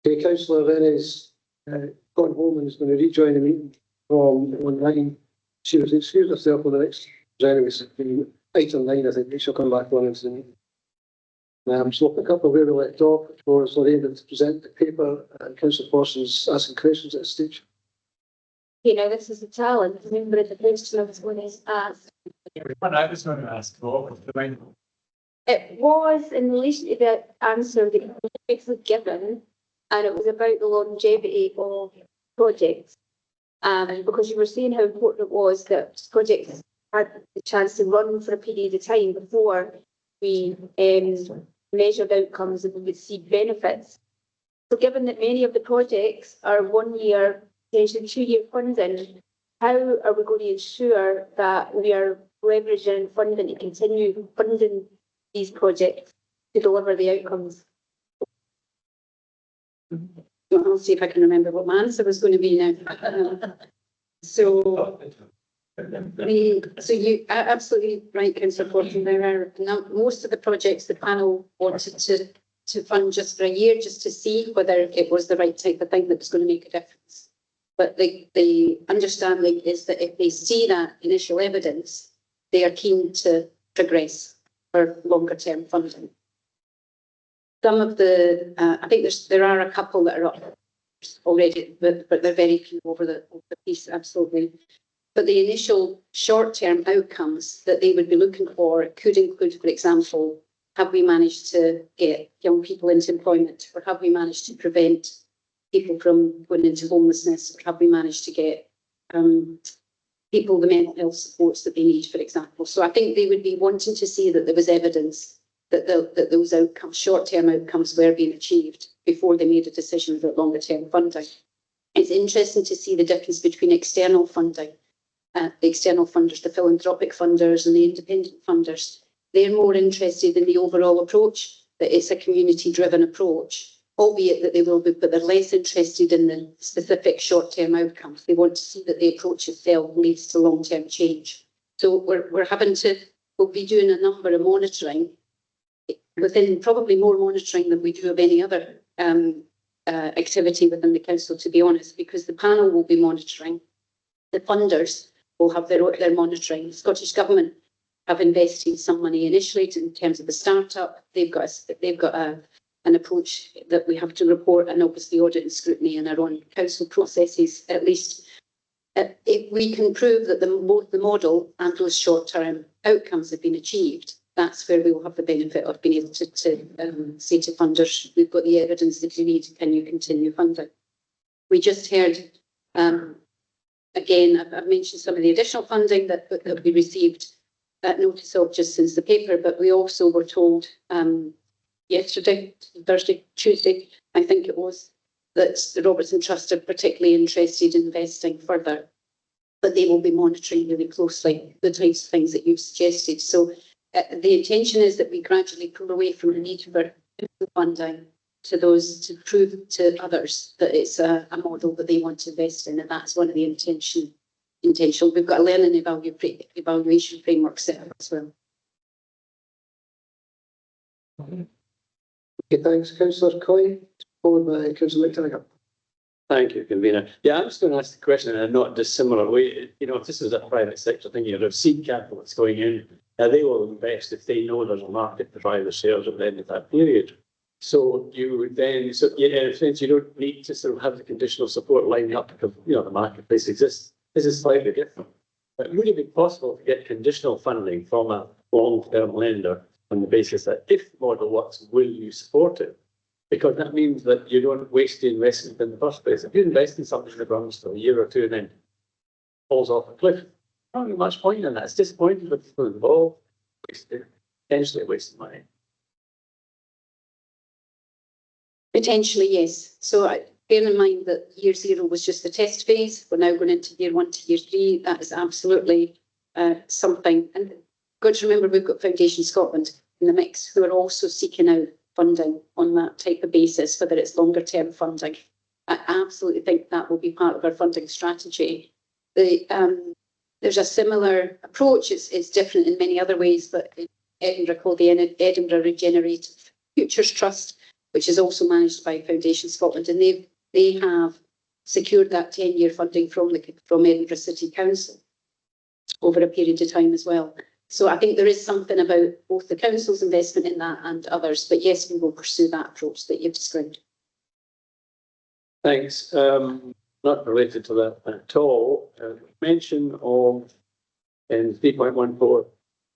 Okay, Councillor Rennie's gone home and is going to rejoin the meeting from online. She was excused herself for the next. Anyways, item 9, I think she'll come back on into the meeting. So we'll pick up where we left off, which was Lorraine to present the paper and Councillor Parsons asking questions at this stage. You know, this is a challenge. Remember the question I was going to ask. What I was going to ask, what was the main? It was in relation to the answer that you basically given, and it was about the longevity of projects. Because you were saying how important it was that projects had the chance to run for a period of time before we measured outcomes and we would see benefits. So given that many of the projects are 1 year, potentially 2 year funding, how are we going to ensure that we are leveraging funding to continue funding these projects to deliver the outcomes? Well, I'll see if I can remember what my answer was going to be now. So you are absolutely right, Councillor Fortin. There are most of the projects the panel wanted to fund just for a year, just to see whether it was the right type of thing that was going to make a difference. But the understanding is that if they see that initial evidence, they are keen to progress for longer term funding. Some of the, I think there are a couple that are up already, but they're very few over the piece, absolutely. But the initial short-term outcomes that they would be looking for could include, for example, have we managed to get young people into employment, or have we managed to prevent people from going into homelessness, or have we managed to get people the mental health supports that they need, for example. So I think they would be wanting to see that there was evidence that those outcomes, short-term outcomes, were being achieved before they made a decision about longer-term funding. It's interesting to see the difference between external funding, the external funders, the philanthropic funders and the independent funders. They're more interested in the overall approach, that it's a community-driven approach, albeit that they will be, but they're less interested in the specific short-term outcomes. They want to see that the approach itself leads to long-term change. So we'll be doing a number of monitoring, within probably more monitoring than we do of any other activity within the council, to be honest, because the panel will be monitoring, the funders will have their monitoring. The Scottish Government have invested some money initially in terms of the startup. They've got an approach that we have to report, and obviously audit and scrutiny in our own council processes. At least if we can prove that both the model and those short-term outcomes have been achieved, that's where we will have the benefit of being able to say to funders, we've got the evidence that you need, can you continue funding? We just heard, again, I've mentioned some of the additional funding that we received notice of just since the paper, but we also were told yesterday, Thursday, Tuesday, I think it was, that the Robertson Trust are particularly interested in investing further, but they will be monitoring really closely the types of things that you've suggested. So the intention is that we gradually pull away from the need for funding to those, to prove to others that it's a model that they want to invest in, and that's one of the intention. We've got a learning evaluation framework set up as well. Okay, thanks, Councillor Coy, followed by Councillor McTaggart. Thank you, convener. Yeah, I'm just going to ask the question in a not dissimilar way. You know, if this is a private sector thing, you have seed capital that's going in, they will invest if they know there's a market for private shares at the end of that period. So you then, in a sense, you don't need to sort of have the conditional support lined up because, you know, the marketplace exists. This is slightly different. But would it be possible to get conditional funding from a long-term lender on the basis that if the model works, will you support it? Because that means that you don't waste the investment in the first place. If you invest in something that runs for a year or two and then falls off a cliff, not really much point in that. It's disappointing for people involved, potentially wasting money. Potentially, yes. So bear in mind that year 0 was just the test phase. We're now going into year 1 to year 3. That is absolutely something. And you've got to remember, we've got Foundation Scotland in the mix, who are also seeking out funding on that type of basis, whether it's longer term funding. I absolutely think that will be part of our funding strategy. There's a similar approach. It's different in many other ways, but in Edinburgh, called the Edinburgh Regenerative Futures Trust, which is also managed by Foundation Scotland, and they have secured that 10-year funding from Edinburgh City Council over a period of time as well. So I think there is something about both the council's investment in that and others, but yes, we will pursue that approach that you've described. Thanks. Not related to that at all. Mention of in 3.14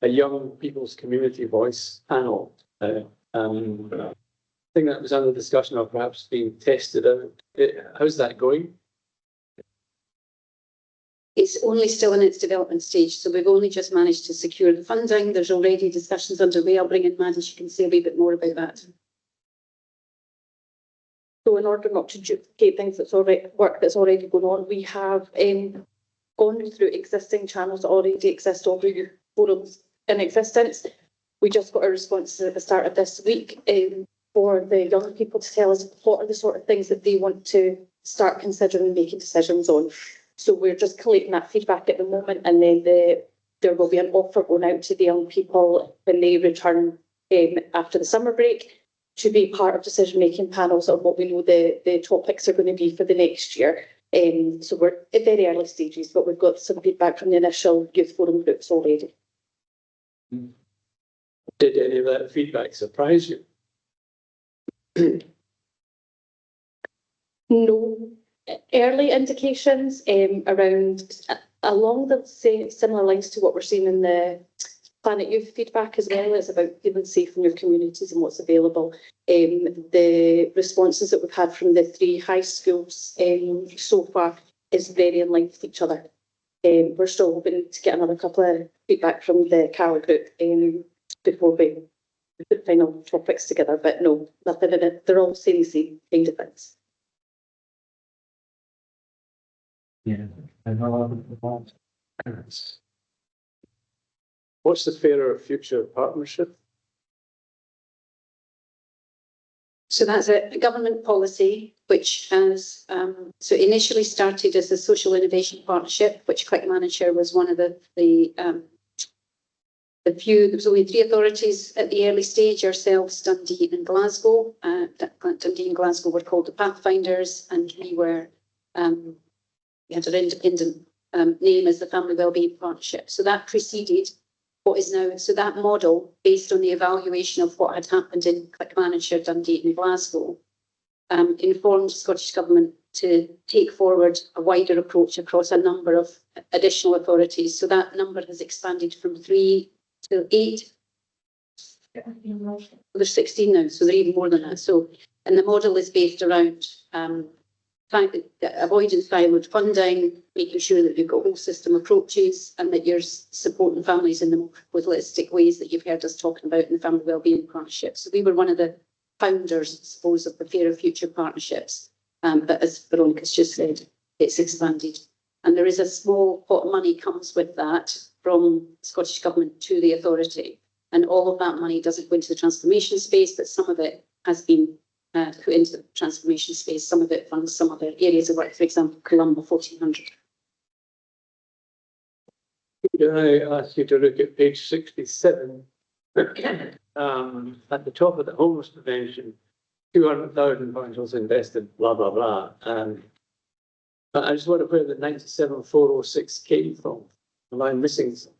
a young people's community voice panel. I think that was under discussion of perhaps being tested out. How's that going? It's only still in its development stage, so we've only just managed to secure the funding. There's already discussions underway. I'll bring in Maddie, she can say a wee bit more about that. So in order not to duplicate things work that's already going on, we have gone through existing channels that already exist, all the forums in existence. We just got our responses at the start of this week for the young people to tell us what are the sort of things that they want to start considering making decisions on. So we're just collating that feedback at the moment, and then there will be an offer going out to the young people when they return after the summer break to be part of decision-making panels on what we know the topics are going to be for the next year. So we're at very early stages, but we've got some feedback from the initial youth forum groups already. Did any of that feedback surprise you? No early indications around along the same similar lines to what we're seeing in the Planet Youth feedback as well. It's about feeling safe in your communities and what's available. The responses that we've had from the 3 high schools so far is very in line with each other. We're still hoping to get another couple of feedback from the Carol group before we put final topics together, but no, nothing in it. They're all saying the same kind of things. Yeah. What's the fairer future partnership? So that's a government policy which has so initially started as a social innovation partnership, which Clackmannanshire was one of the few. There was only 3 authorities at the early stage: ourselves, Dundee, and Glasgow. Dundee and Glasgow were called the Pathfinders, and we had an independent name as the Family Wellbeing Partnership. So that preceded what is now, so that model, based on the evaluation of what had happened in Clackmannanshire, Dundee and Glasgow, informed the Scottish Government to take forward a wider approach across a number of additional authorities. So that number has expanded from 3 to 8. There's 16 now, so they're even more than that. So, and the model is based around avoiding siloed funding, making sure that you've got whole system approaches, and that you're supporting families in the more holistic ways that you've heard us talking about in the Family Wellbeing Partnership. So we were one of the founders, I suppose, of the Fairer Future Partnerships. But as Veronica's just said, it's expanded. And there is a small pot of money comes with that from the Scottish Government to the authority. And all of that money doesn't go into the transformation space, but some of it has been put into the transformation space. Some of it funds some other areas of work, for example, Columba 1400. Can I ask you to look at page 67? At the top of the homeless prevention, £200,000 was invested, blah, blah, blah. But I just wonder where the 97,406 came from. Am I missing something?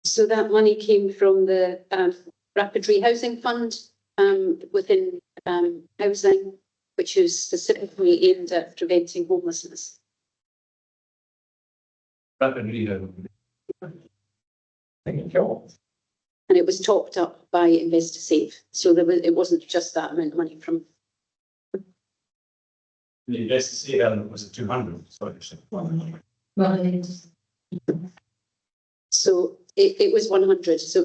So that money came from the Rapid Rehousing Fund within housing, which is specifically aimed at preventing homelessness. Rapid rehab. Thank you. And it was topped up by Invest to Save. So it wasn't just that amount of money from. The investigate element was at 200. So it was 100. So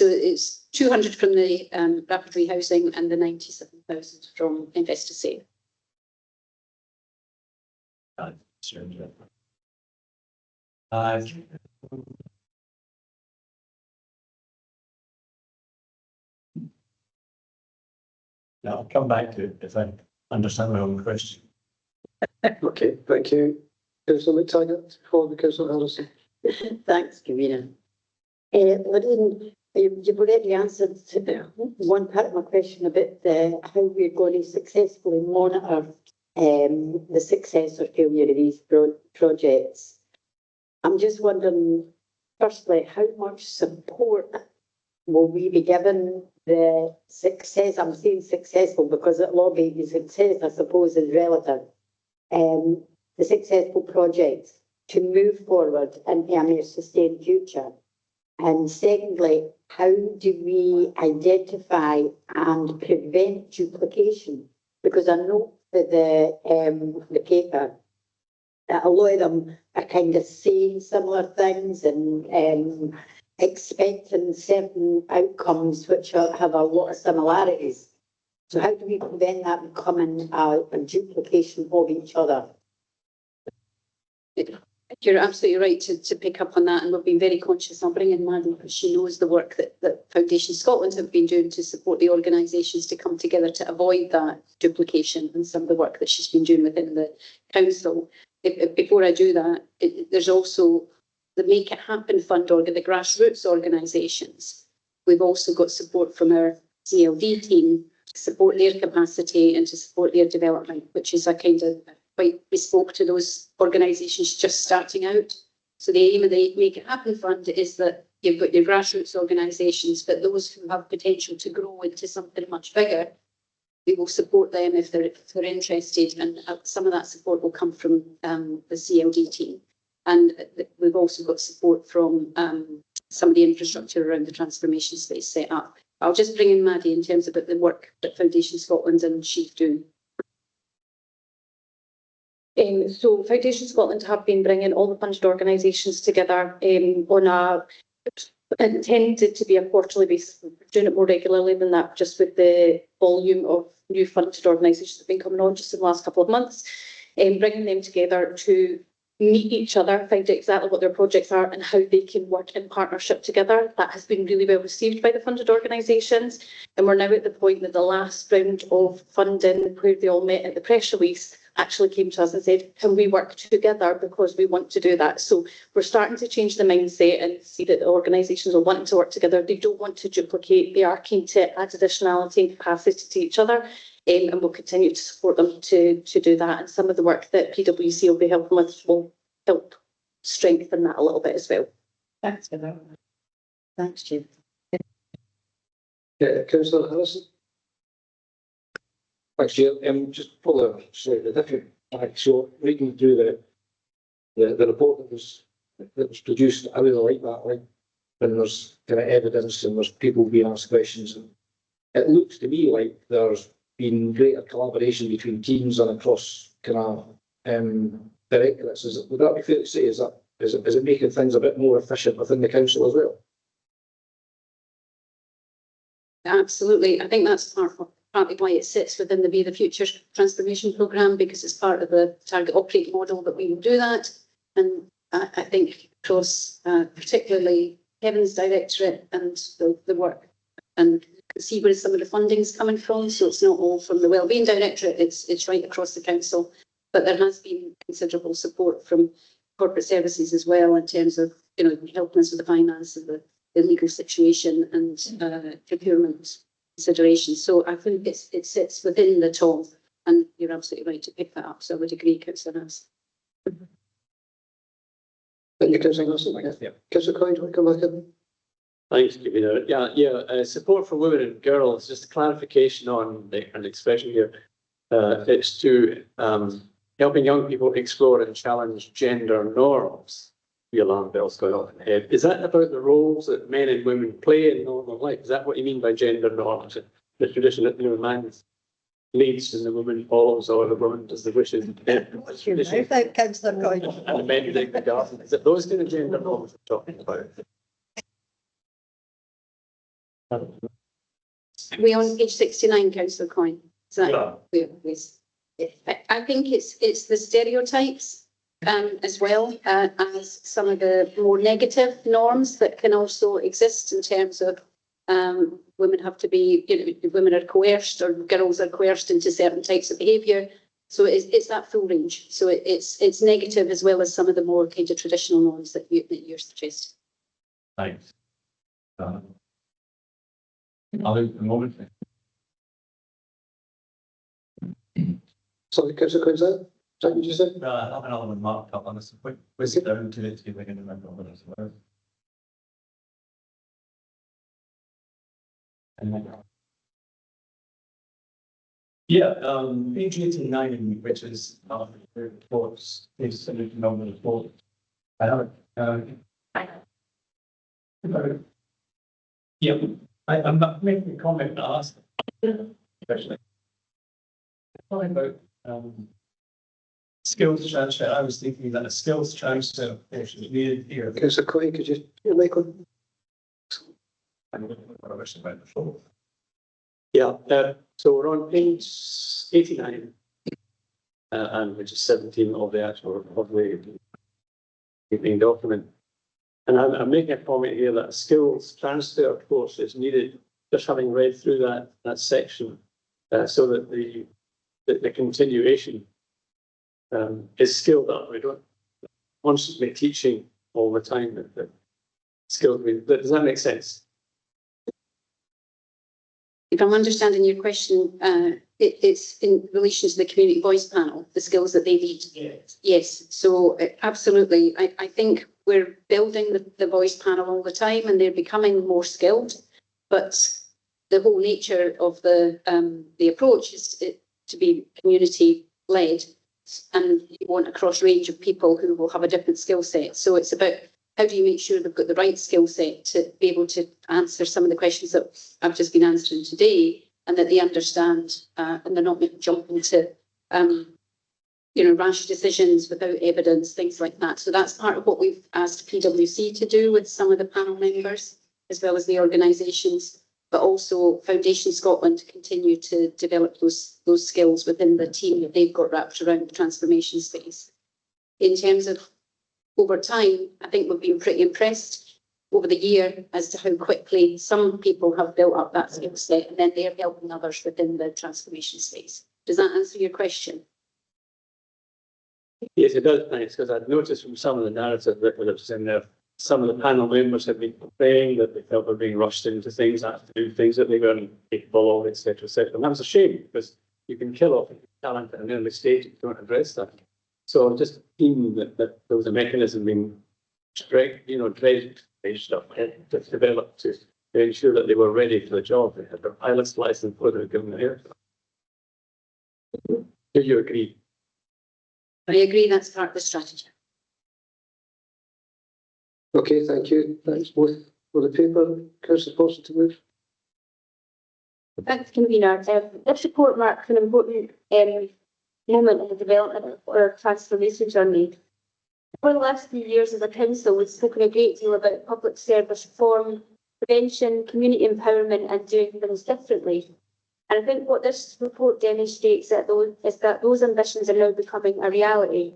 it's 200 from the Rapid Rehousing and the 97,000 from Invest to Save. Now I'll come back to it if I understand my own question. Okay, thank you. Councillor McTaggart, followed by Councillor Harrison. Thanks, Karina. Lorraine, You've already answered one part of my question about how we're going to successfully monitor the success or failure of these projects. I'm just wondering, firstly, how much support will we be given the success? I'm saying successful because at lobby the success, I suppose, is relative. The successful projects to move forward into a more sustained future. And secondly, how do we identify and prevent duplication? Because I know that the paper that a lot of them are kind of saying similar things and expecting certain outcomes which have a lot of similarities. So how do we prevent that becoming a duplication of each other? You're absolutely right to pick up on that, and we've been very conscious. I'll bring in Maddie because she knows the work that Foundation Scotland have been doing to support the organisations to come together to avoid that duplication, and some of the work that she's been doing within the council. Before I do that, there's also the Make It Happen Fund, or the grassroots organisations. We've also got support from our CLD team to support their capacity and to support their development, which is a kind of quite bespoke to those organisations just starting out. So the aim of the Make It Happen Fund is that you've got your grassroots organisations, but those who have potential to grow into something much bigger, we will support them if they're interested, and some of that support will come from the CLD team. And we've also got support from some of the infrastructure around the transformation space set up. I'll just bring in Maddie in terms of the work that Foundation Scotland and she's doing. So Foundation Scotland have been bringing all the funded organisations together on a intended to be a quarterly basis. We're doing it more regularly than that, just with the volume of new funded organisations that have been coming on just in the last couple of months, bringing them together to meet each other, find out exactly what their projects are and how they can work in partnership together. That has been really well received by the funded organisations, and we're now at the point that the last round of funding, where they all met at the press release, actually came to us and said, can we work together because we want to do that? So we're starting to change the mindset and see that the organisations are wanting to work together. They don't want to duplicate. They are keen to add additionality and capacity to each other, and we'll continue to support them to do that. And some of the work that PwC will be helping with will help strengthen that a little bit as well. Thanks for that. Thanks, Jim. Councillor Harrison. Thanks, Chair. Just probably a slightly different fact. So reading through the report that was produced, I really like that. Like when there's kind of evidence and there's people being asked questions, and it looks to me like there's been greater collaboration between teams and across kind of directorates. Would that be fair to say? Is it making things a bit more efficient within the council as well? Absolutely. I think that's partly why it sits within the Be the Future transformation programme, because it's part of the target operating model that we will do that. And I think across particularly Kevin's directorate and the work, and see where some of the funding's coming from. So it's not all from the Wellbeing Directorate, it's right across the council. But there has been considerable support from corporate services as well, in terms of, helping us with the finance of the legal situation and procurement considerations. So I think it sits within the TOM, and you're absolutely right to pick that up. So I would agree, Councillor Nance. Thank you, Councillor Harrison. Yeah. Councillor Coyne, do you want to come back in? Thanks, Kevin. Support for women and girls, just a clarification on an expression here. It's to helping young people explore and challenge gender norms. The alarm bells going off in the head. Is that about the roles that men and women play in normal life? Is that what you mean by gender norms? The tradition that the man leads and the woman follows, or the woman does the wishes. What's your mouth out, Councillor Coyne? And the men dig the garden. Is it those kind of gender norms we're talking about? Are we on page 69, Councillor Coyne? Is that I think it's the stereotypes as well as some of the more negative norms that can also exist in terms of women have to be, women are coerced or girls are coerced into certain types of behaviour. So it's that full range. So it's negative as well as some of the more kind of traditional norms that you're suggesting. Thanks. I'll do it in a moment. Sorry, Councillor Quinzel, is that what you said? Well, I have another one marked up on this, quick, whisk it down to it, see if I can remember what it's about. And then. Yeah, page 89, which is, the reports, page 70 number report. I have it, yeah, I'm not making a comment to ask. Especially. Talking about, skills transfer, I was thinking that a skills transfer is needed here. Councillor Coyne, could you, your mic on? I'm looking at what I was about before. Yeah, so we're on page 89, and which is 17 of the actual, of the document. And I'm making a comment here that a skills transfer course is needed, just having read through that section, so that the continuation is skilled up. We don't constantly teaching all the time that skills. Does that make sense? If I'm understanding your question, it's in relation to the community voice panel, the skills that they need. Yes. Yes, so absolutely. I think we're building the voice panel all the time and they're becoming more skilled. But the whole nature of the approach is to be community led, and you want a cross range of people who will have a different skill set. So it's about how do you make sure they've got the right skill set to be able to answer some of the questions that I've just been answering today, and that they understand and they're not jumping to rash decisions without evidence, things like that. So that's part of what we've asked PwC to do with some of the panel members, as well as the organisations, but also Foundation Scotland to continue to develop those skills within the team that they've got wrapped around the transformation space. In terms of over time, I think we've been pretty impressed over the year as to how quickly some people have built up that skill set, and then they're helping others within the transformation space. Does that answer your question? Yes, it does. Thanks, because I've noticed from some of the narrative that was in there, some of the panel members have been complaining that they felt they're being rushed into things, have to do things that they weren't capable of, etc., etc. And that was a shame, because you can kill off talent at an early stage if you don't address that. So I'm just keen that there was a mechanism being developed to ensure that they were ready for the job. They had their pilot's license before they were given the air. Do you agree? I agree, that's part of the strategy. Okay, thank you. Thanks both for the paper. Councillor Paulson to move. Thanks, convener. This report marks an important moment in the development of our transformation journey. For the last few years as a council, we've spoken a great deal about public service reform, prevention, community empowerment, and doing things differently. And I think what this report demonstrates is that those ambitions are now becoming a reality.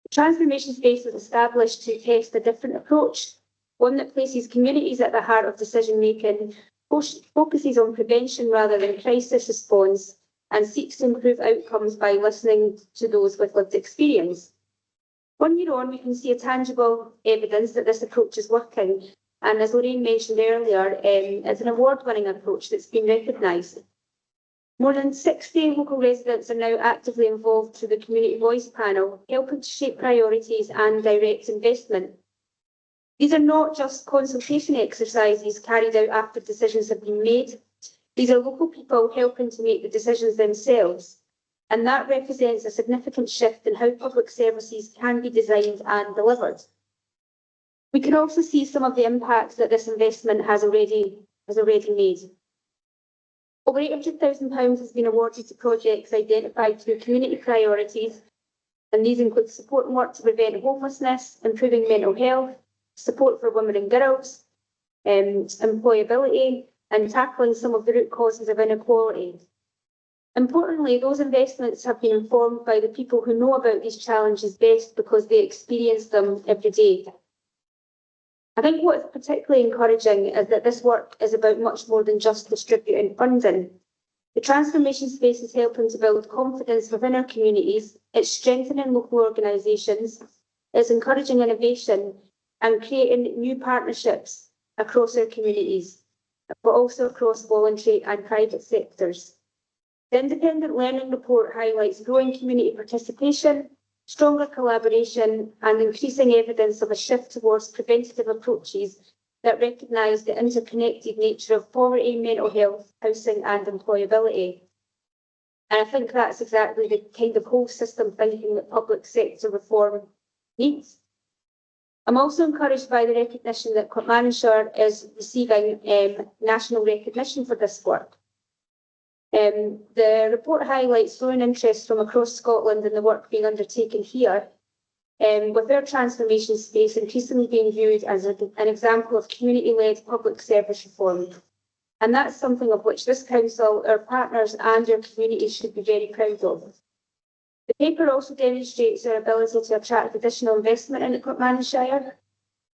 The transformation space was established to test a different approach, one that places communities at the heart of decision making, focuses on prevention rather than crisis response, and seeks to improve outcomes by listening to those with lived experience. 1 year on, we can see a tangible evidence that this approach is working. And as Lorraine mentioned earlier, it's an award-winning approach that's been recognised. More than 60 local residents are now actively involved through the Community Voice Panel, helping to shape priorities and direct investment. These are not just consultation exercises carried out after decisions have been made. These are local people helping to make the decisions themselves. And that represents a significant shift in how public services can be designed and delivered. We can also see some of the impacts that this investment has already made. Over £800,000 has been awarded to projects identified through community priorities, and these include support and work to prevent homelessness, improving mental health, support for women and girls, employability, and tackling some of the root causes of inequality. Importantly, those investments have been informed by the people who know about these challenges best because they experience them every day. I think what is particularly encouraging is that this work is about much more than just distributing funding. The transformation space is helping to build confidence within our communities, it's strengthening local organisations, it's encouraging innovation and creating new partnerships across our communities. but also across voluntary and private sectors. The independent learning report highlights growing community participation, stronger collaboration, and increasing evidence of a shift towards preventative approaches that recognise the interconnected nature of poverty, mental health, housing, and employability. And I think that's exactly the kind of whole system thinking that public sector reform needs. I'm also encouraged by the recognition that Clackmannanshire is receiving national recognition for this work. The report highlights growing interest from across Scotland in the work being undertaken here, with our transformation space increasingly being viewed as an example of community-led public service reform. And that's something of which this council, our partners and our communities should be very proud of. The paper also demonstrates our ability to attract additional investment in Clackmannanshire.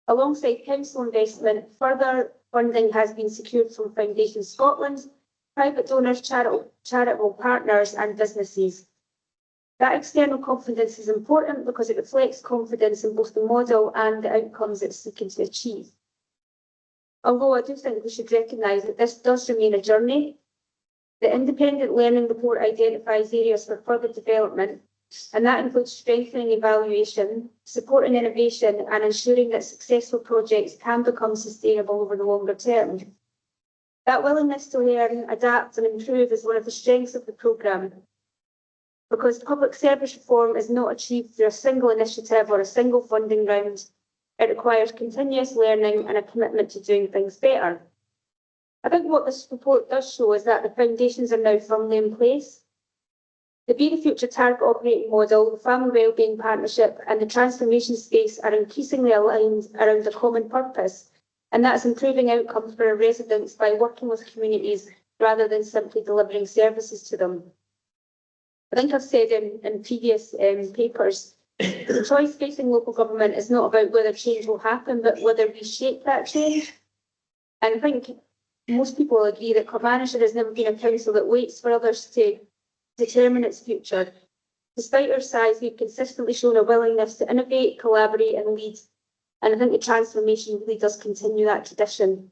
Alongside council investment, further funding has been secured from Foundation Scotland, private donors, charitable partners and businesses. That external confidence is important because it reflects confidence in both the model and the outcomes it's seeking to achieve. Although I do think we should recognise that this does remain a journey, the independent learning report identifies areas for further development, and that includes strengthening evaluation, supporting innovation, and ensuring that successful projects can become sustainable over the longer term. That willingness to learn, adapt, and improve is one of the strengths of the programme, because public service reform is not achieved through a single initiative or a single funding round. It requires continuous learning and a commitment to doing things better. I think what this report does show is that the foundations are now firmly in place. The Be the Future target operating model, the Family Wellbeing Partnership and the transformation space are increasingly aligned around a common purpose, and that's improving outcomes for our residents by working with communities rather than simply delivering services to them. I think I've said in previous papers, the choice facing local government is not about whether change will happen, but whether we shape that change. And I think most people will agree that Clackmannanshire has never been a council that waits for others to determine its future. Despite our size, we've consistently shown a willingness to innovate, collaborate and lead. And I think the transformation really does continue that tradition.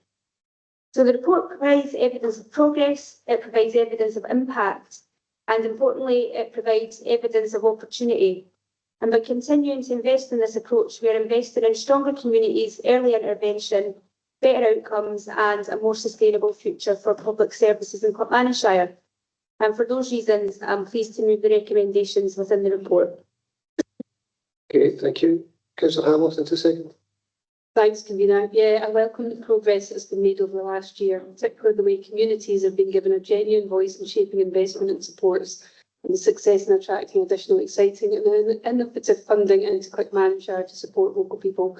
So the report provides evidence of progress, it provides evidence of impact, and importantly, it provides evidence of opportunity. And by continuing to invest in this approach, we are investing in stronger communities, early intervention, better outcomes, and a more sustainable future for public services in Clackmannanshire. And for those reasons, I'm pleased to move the recommendations within the report. Okay, thank you. Councillor Hamilton to second. Thanks, Convener. Yeah, I welcome the progress that's been made over the last year, particularly the way communities have been given a genuine voice in shaping investment and supports, and the success in attracting additional exciting and innovative funding into Clackmannanshire to support local people.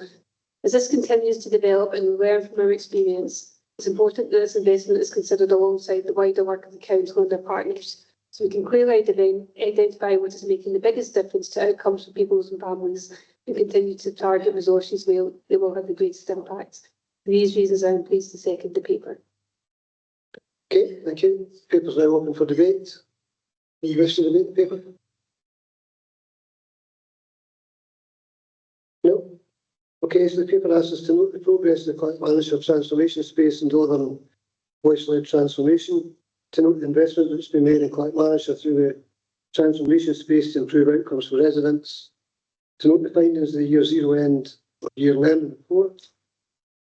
As this continues to develop and we learn from our experience, it's important that this investment is considered alongside the wider work of the council and their partners, so we can clearly identify what is making the biggest difference to outcomes for people and families, and continue to target resources where they will have the greatest impact. For these reasons, I am pleased to second the paper. Okay, thank you. Paper's now open for debate. You wish to debate the paper? No? Okay, so the paper asks us to note the progress of the Clackmannanshire transformation space and deliver voice-led transformation, to note the investment that's been made in Clackmannanshire through the transformation space to improve outcomes for residents, to note the findings of the year zero end year learning report,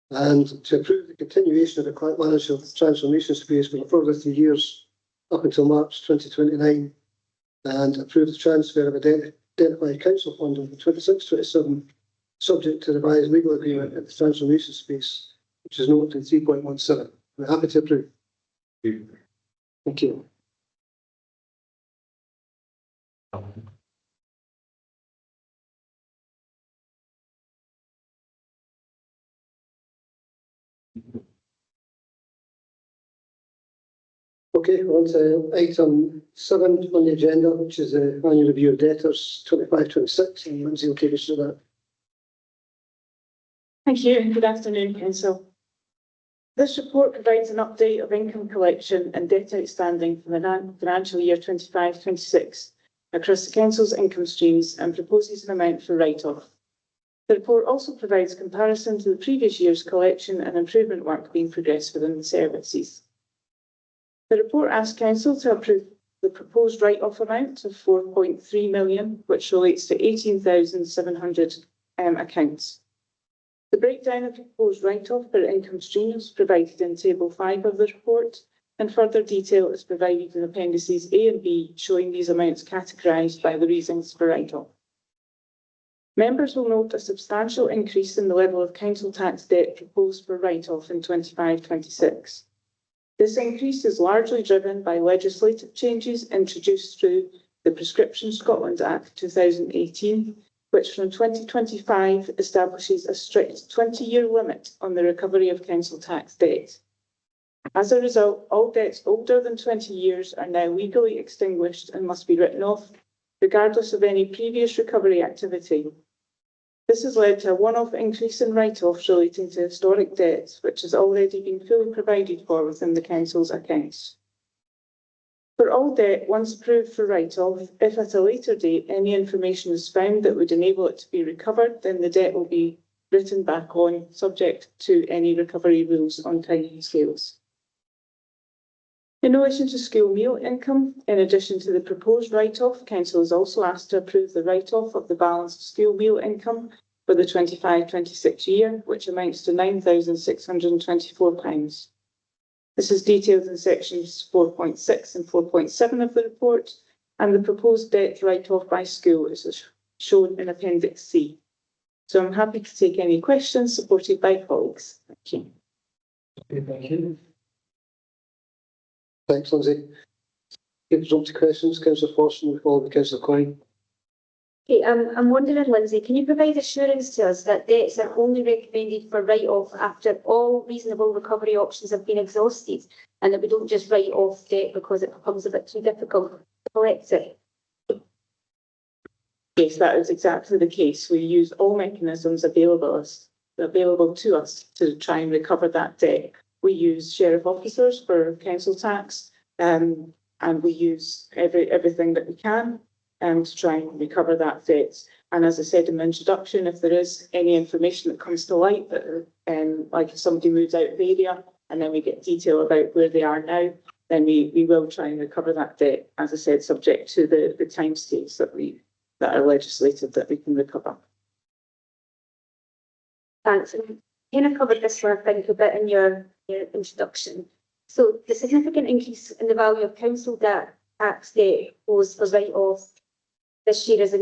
and to approve the continuation of the Clackmannanshire transformation space for a further 3 years up until March 2029, and approve the transfer of identified council funding from 26-27, subject to the revised legal agreement at the transformation space, which is noted in 3.17. We're happy to approve. Thank you. Okay, we're on to item 7 on the agenda, which is the annual review of debtors 25-26, and Lindsay will take us through that. Thank you and good afternoon, Council. This report provides an update of income collection and debt outstanding for the financial year 25-26 across the Council's income streams and proposes an amount for write-off. The report also provides comparison to the previous year's collection and improvement work being progressed within the services. The report asks Council to approve the proposed write-off amount of 4.3 million, which relates to 18,700 accounts. The breakdown of proposed write-off per income stream is provided in Table 5 of the report, and further detail is provided in Appendices A and B, showing these amounts categorised by the reasons for write-off. Members will note a substantial increase in the level of council tax debt proposed for write-off in 25-26. This increase is largely driven by legislative changes introduced through the Prescription Scotland Act 2018, which from 2025 establishes a strict 20-year limit on the recovery of council tax debt. As a result, all debts older than 20 years are now legally extinguished and must be written off, regardless of any previous recovery activity. This has led to a one-off increase in write-offs relating to historic debts, which has already been fully provided for within the council's accounts. For all debt, once approved for write-off, if at a later date any information is found that would enable it to be recovered, then the debt will be written back on, subject to any recovery rules on time scales. In relation to school meal income, in addition to the proposed write-off, Council is also asked to approve the write-off of the balance of school meal income for the 25-26 year, which amounts to £9,624. This is detailed in sections 4.6 and 4.7 of the report, and the proposed debt write-off by school is shown in Appendix C. So I'm happy to take any questions supported by colleagues. Thank you. Thank you. Thanks, Lindsay. Give us up to questions, Councillor Forson, followed by Councillor Coyne. Okay, I'm wondering, Lindsay, can you provide assurance to us that debts are only recommended for write-off after all reasonable recovery options have been exhausted, and that we don't just write off debt because it becomes a bit too difficult to collect it? Yes, that is exactly the case. We use all mechanisms available to us to try and recover that debt. We use sheriff officers for council tax, and we use everything that we can to try and recover that debt. And as I said in my introduction, if there is any information that comes to light that, like if somebody moves out of the area and then we get detail about where they are now, then we will try and recover that debt, as I said, subject to the timescales that are legislated that we can recover. Thanks. And you kind of covered this one, I think, a bit in your introduction. So the significant increase in the value of council tax debt was for write-off this year has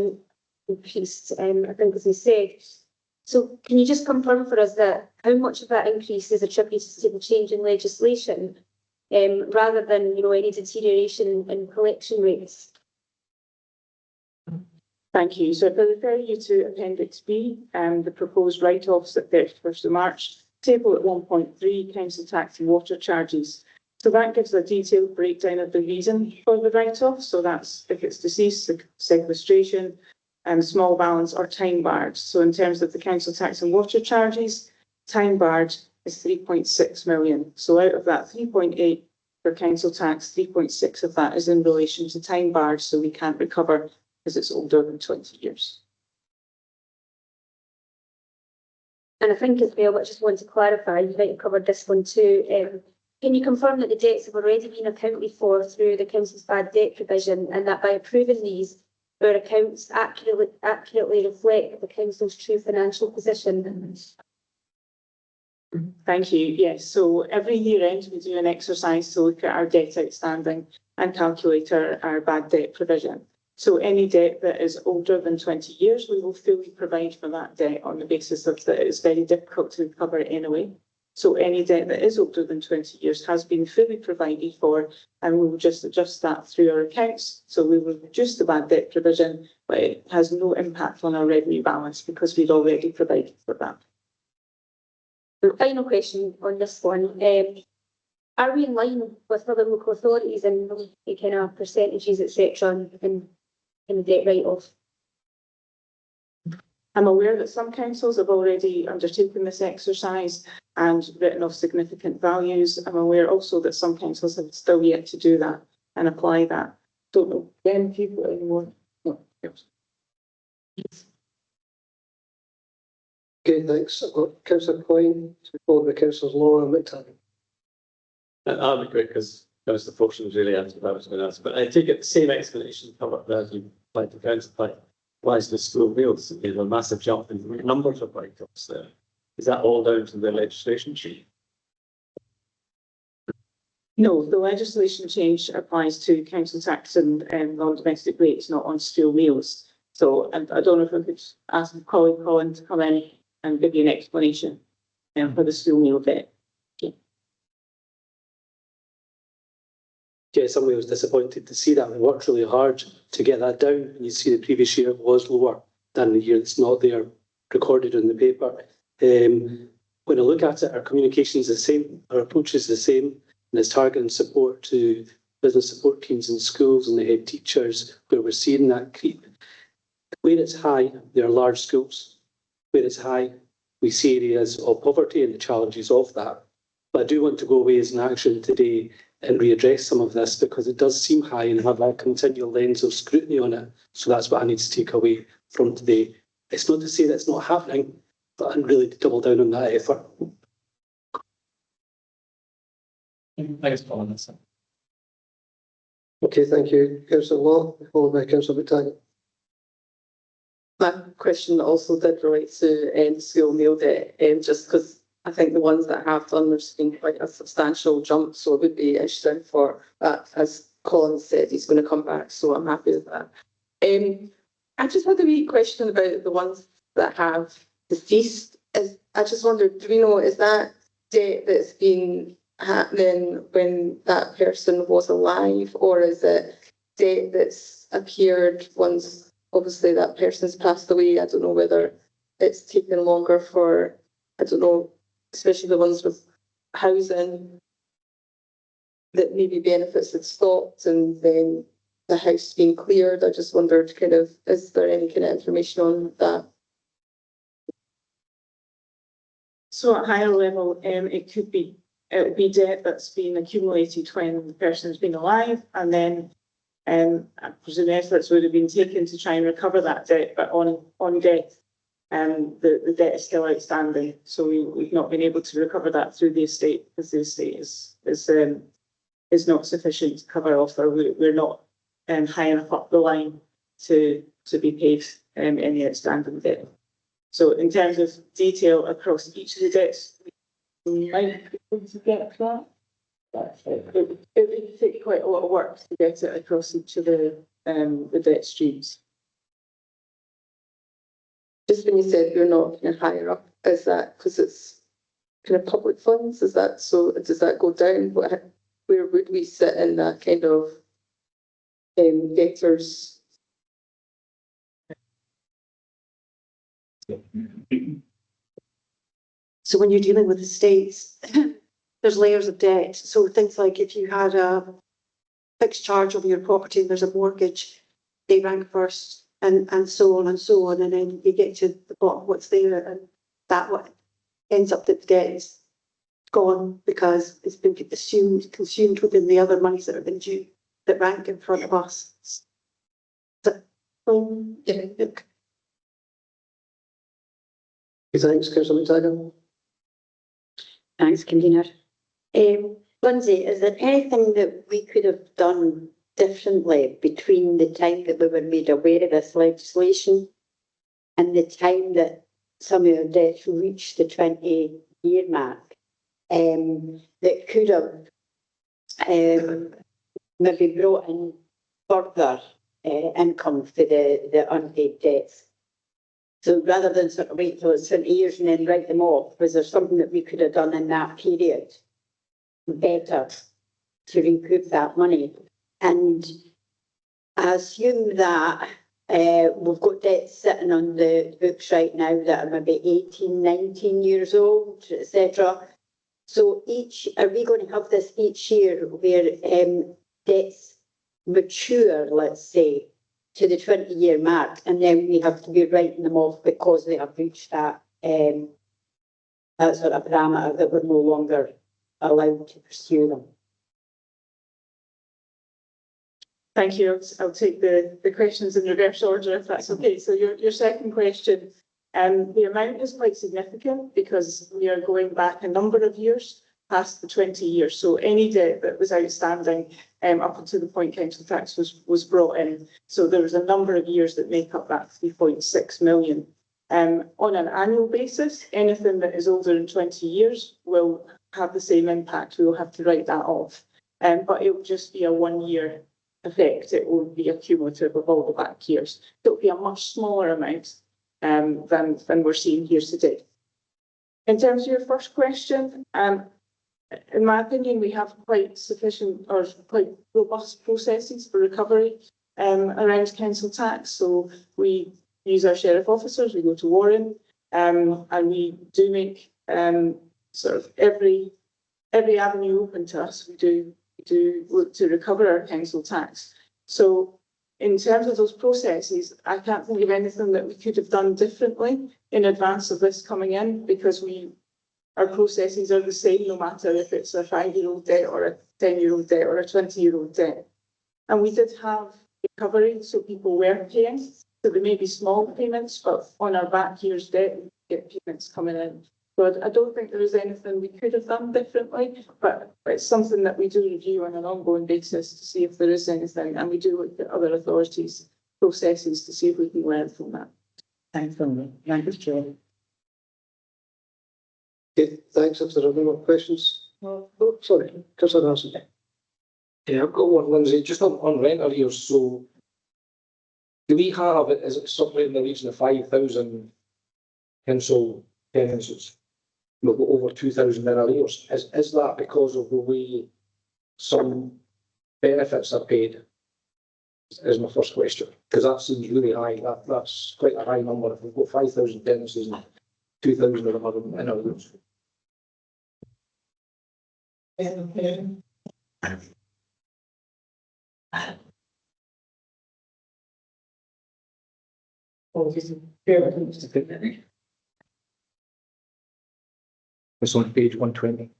increased, I think, as you said. So can you just confirm for us that how much of that increase is attributed to the change in legislation, rather than, any deterioration in collection rates? Thank you. So if I refer you to Appendix B, the proposed write-offs at 31st of March, table at 1.3, council tax and water charges. So that gives a detailed breakdown of the reason for the write-off. So that's if it's deceased, sequestration, small balance or time barred. So in terms of the council tax and water charges, time barred is 3.6 million. So out of that 3.8 for council tax, 3.6 of that is in relation to time barred, so we can't recover because it's older than 20 years. And I think as well, I just want to clarify, you might have covered this one too. Can you confirm that the debts have already been accounted for through the council's bad debt provision, and that by approving these, our accounts accurately reflect the council's true financial position? Thank you. Yes, so every year end we do an exercise to look at our debt outstanding and calculate our bad debt provision. So any debt that is older than 20 years, we will fully provide for that debt on the basis of that it's very difficult to recover anyway. So any debt that is older than 20 years has been fully provided for, and we will just adjust that through our accounts. So we will reduce the bad debt provision, but it has no impact on our revenue balance because we've already provided for that. The final question on this one, are we in line with other local authorities in the kind of percentages, etc., in the debt write-off? I'm aware that some councils have already undertaken this exercise and written off significant values. I'm aware also that some councils have still yet to do that and apply that. Don't know when, if you've got any more. No. Okay, thanks. I've got councillor Coyne, followed by councillors Law and McTaggart. I'll be quick because Councillor Fortune was really answered what I was going to ask. But I take it the same explanation covered as you applied to council applies to school meals. There's a massive jump in numbers of write-offs there. Is that all down to the legislation sheet? No, the legislation change applies to council tax and non-domestic rates, not on school meals. So and I don't know if I could ask my colleague Colin to come in and give you an explanation for the school meal bit. Yeah, somebody was disappointed to see that. We worked really hard to get that down, and you see the previous year it was lower than the year that's not there recorded in the paper. When I look at it, our communication is the same, our approach is the same, and it's targeting support to business support teams in schools and the head teachers where we're seeing that creep. Where it's high, there are large schools. Where it's high, we see areas of poverty and the challenges of that. But I do want to go away as an action today and readdress some of this because it does seem high and have a continual lens of scrutiny on it. So that's what I need to take away from today. It's not to say that's not happening, but I'm really to double down on that effort. Thanks, Colin. Okay, thank you. Councillor Law, followed by councillor McTaggart. My question also did relate to school meal debt, just because I think the ones that have done, there's been quite a substantial jump, so it would be interesting for that. As Colin said, he's going to come back, so I'm happy with that. I just had a wee question about the ones that have deceased. I just wondered, do we know, is that debt that's been happening when that person was alive, or is it debt that's appeared once obviously that person's passed away? I don't know whether it's taken longer for, I don't know, especially the ones with housing that maybe benefits had stopped and then the house being cleared. I just wondered kind of, is there any kind of information on that? So at higher level, it would be debt that's been accumulated when the person's been alive, and then I presume efforts would have been taken to try and recover that debt, but on death, the debt is still outstanding. So we've not been able to recover that through the estate because the estate is not sufficient to cover off, or we're not high enough up the line to be paid any outstanding debt. So in terms of detail across each of the debts, we might be able to get that. It would take quite a lot of work to get it across each of the debt streams. Just when you said you're not kind of higher up, is that because it's kind of public funds? Is that so? Does that go down? Where would we sit in that kind of debtors? So when you're dealing with estates, there's layers of debt. So things like if you had a fixed charge on your property and there's a mortgage, they rank first, and so on and so on. And then you get to the bottom of what's there, and that what ends up that the debt is gone because it's been consumed within the other monies that have been due that rank in front of us. Yeah. Thanks, councillor McTaggart. Thanks, convener. Lindsay, is there anything that we could have done differently between the time that we were made aware of this legislation and the time that some of our debts reached the 20-year mark, that could have maybe brought in further income for the unpaid debts? So rather than sort of wait till it's 20 years and then write them off, was there something that we could have done in that period better to recoup that money? And I assume that we've got debts sitting on the books right now that are maybe 18, 19 years old, etc. So are we going to have this each year where debts mature, let's say, to the 20-year mark, and then we have to be writing them off because they have reached that sort of parameter that we're no longer allowed to pursue them? Thank you. I'll take the questions in reverse order if that's okay. So your second question The amount is quite significant because we are going back a number of years past the 20 years. So any debt that was outstanding up until the point council tax was brought in. So there was a number of years that make up that 3.6 million. On an annual basis, anything that is older than 20 years will have the same impact. We will have to write that off. But it will just be a 1 year effect. It won't be a cumulative of all the back years. It will be a much smaller amount than we're seeing here today. In terms of your first question, in my opinion, we have quite sufficient or quite robust processes for recovery around council tax. So we use our sheriff officers, we go to Warren, and we do make sort of every avenue open to us. We do look to recover our council tax. So in terms of those processes, I can't think of anything that we could have done differently in advance of this coming in, because our processes are the same no matter if it's a 5-year-old debt or a 10-year-old debt or a 20-year-old debt. And we did have recovery, so people were paying. So there may be small payments, but on our back year's debt, we get payments coming in. So I don't think there is anything we could have done differently, but it's something that we do review on an ongoing basis to see if there is anything, and we do look at other authorities' processes to see if we can learn from that. Thanks, Chair. Okay, thanks. If there are no more questions. Oh, sorry, Councillor Nelson. Yeah, I've got one, Lindsay, just on rent arrears. So do we have, is it somewhere in the region of 5,000 council tenancies? We've got over 2,000 in arrears. Is that because of the way some benefits are paid? Is my first question, because that seems really high. That's quite a high number. If we've got 5,000 tenancies and 2,000 of them are in arrears. It's on page 120.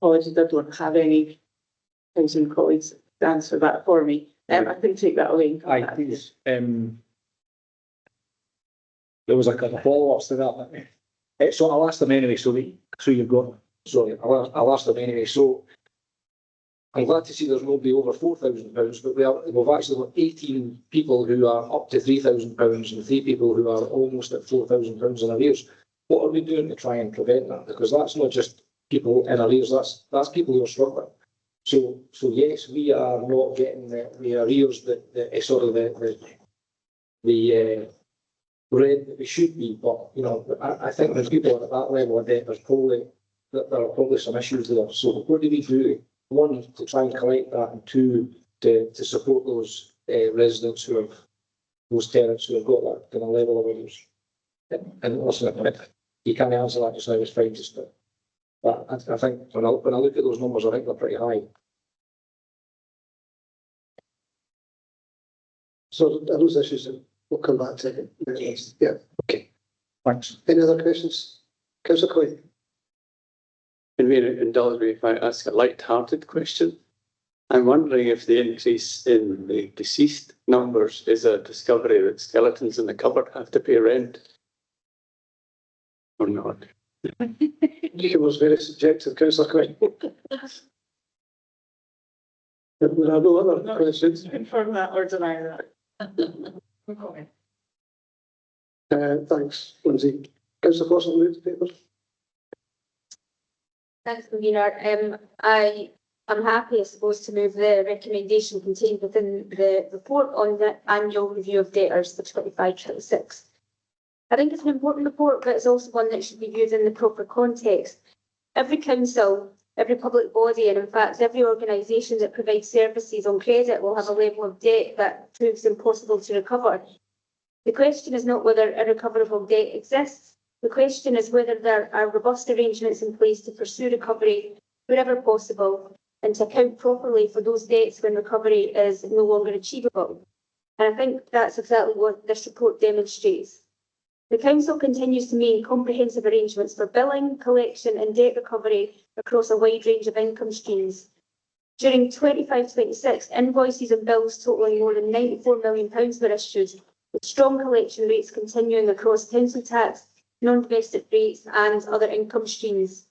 Apologies, I don't have any council colleagues to answer that for me. I can take that away. Please. There was a couple of follow-ups to that. So I'll ask them anyway. So you've got. Sorry, I'll ask them anyway. So I'm glad to see there's nobody over £4,000, but we've actually got 18 people who are up to £3,000 and 3 people who are almost at £4,000 in arrears. What are we doing to try and prevent that? Because that's not just people in arrears. That's people who are struggling. So yes, we are not getting the arrears that sort of the rent that we should be. But I think when people are at that level of debt, there are probably some issues there. So what do we do? 1, to try and collect that, and 2, to support those residents who have those tenants who have got that kind of level of arrears. And listen, you can't answer that just now. It's fine, but I think when I look at those numbers, I think they're pretty high. So are those issues that we'll come back to. Yes. Yeah. Okay. Thanks. Any other questions? Councillor Coyne. Can we indulge me if I ask a light-hearted question? I'm wondering if the increase in the deceased numbers is a discovery that skeletons in the cupboard have to pay rent, or not? You was very subjective, Councillor Coyne. There are no other questions. Confirm that or deny that. Thanks, Lindsay. Councillor Fawcett, move the papers. Thanks, Convener. I am happy, I suppose, to move the recommendation contained within the report on the annual review of debtors for 25-26. I think it's an important report, but it's also one that should be viewed in the proper context. Every council, every public body, and in fact every organisation that provides services on credit will have a level of debt that proves impossible to recover. The question is not whether a recoverable debt exists. The question is whether there are robust arrangements in place to pursue recovery wherever possible and to account properly for those debts when recovery is no longer achievable. And I think that's exactly what this report demonstrates. The Council continues to make comprehensive arrangements for billing, collection and debt recovery across a wide range of income streams. During 25-26, invoices and bills totalling more than £94 million were issued, with strong collection rates continuing across council tax, non-domestic rates and other income streams.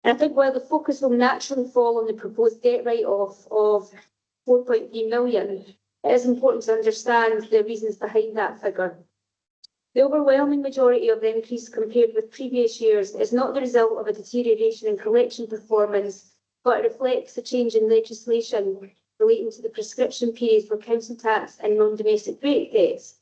And I think while the focus will naturally fall on the proposed debt write-off of 4.3 million, it is important to understand the reasons behind that figure. The overwhelming majority of the increase compared with previous years is not the result of a deterioration in collection performance, but it reflects a change in legislation relating to the prescription period for council tax and non-domestic rate debts.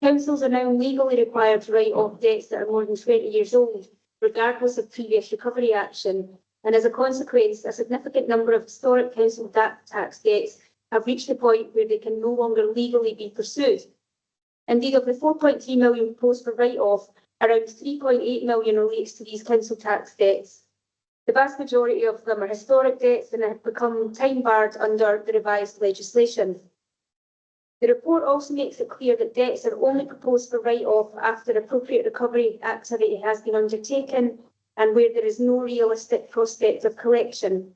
Councils are now legally required to write off debts that are more than 20 years old, regardless of previous recovery action, and as a consequence, a significant number of historic council tax debts have reached the point where they can no longer legally be pursued. Indeed, of the 4.3 million proposed for write-off, around 3.8 million relates to these council tax debts. The vast majority of them are historic debts and have become time-barred under the revised legislation. The report also makes it clear that debts are only proposed for write-off after appropriate recovery activity has been undertaken and where there is no realistic prospect of collection.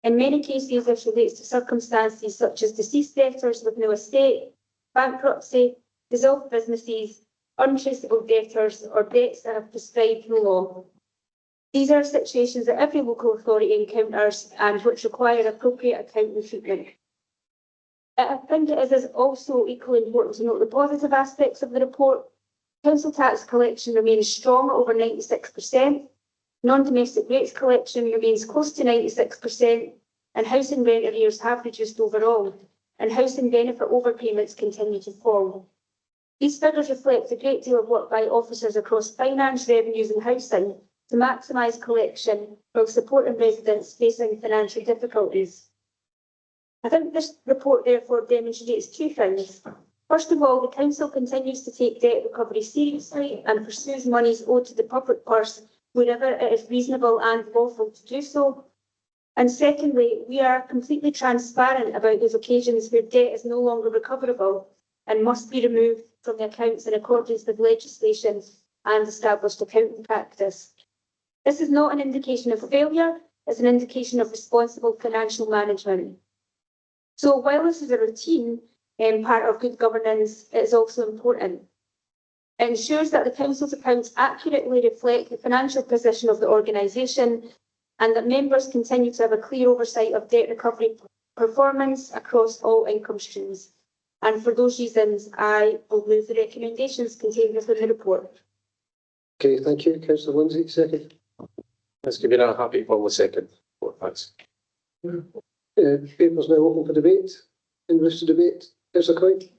In many cases, this relates to circumstances such as deceased debtors with no estate, bankruptcy, dissolved businesses, untraceable debtors, or debts that have prescribed no law. These are situations that every local authority encounters and which require appropriate accounting treatment. I think it is also equally important to note the positive aspects of the report. Council tax collection remains strong at over 96%, non-domestic rates collection remains close to 96%, and housing rent arrears have reduced overall, and housing benefit overpayments continue to fall. These figures reflect a great deal of work by officers across finance, revenues and housing to maximise collection while supporting residents facing financial difficulties. I think this report therefore demonstrates two things. First of all, the Council continues to take debt recovery seriously and pursues monies owed to the public purse wherever it is reasonable and lawful to do so. And secondly, we are completely transparent about those occasions where debt is no longer recoverable and must be removed from the accounts in accordance with legislation and established accounting practice. This is not an indication of failure, it's an indication of responsible financial management. So while this is a routine part of good governance, it is also important. It ensures that the Council's accounts accurately reflect the financial position of the organisation and that members continue to have a clear oversight of debt recovery performance across all income streams. And for those reasons, I will move the recommendations contained within the report. Okay, thank you. Councillor Lindsay, second. Let's give it a happy for second. Thanks. Paper's now open for debate. In wish to debate, Councillor Coyne.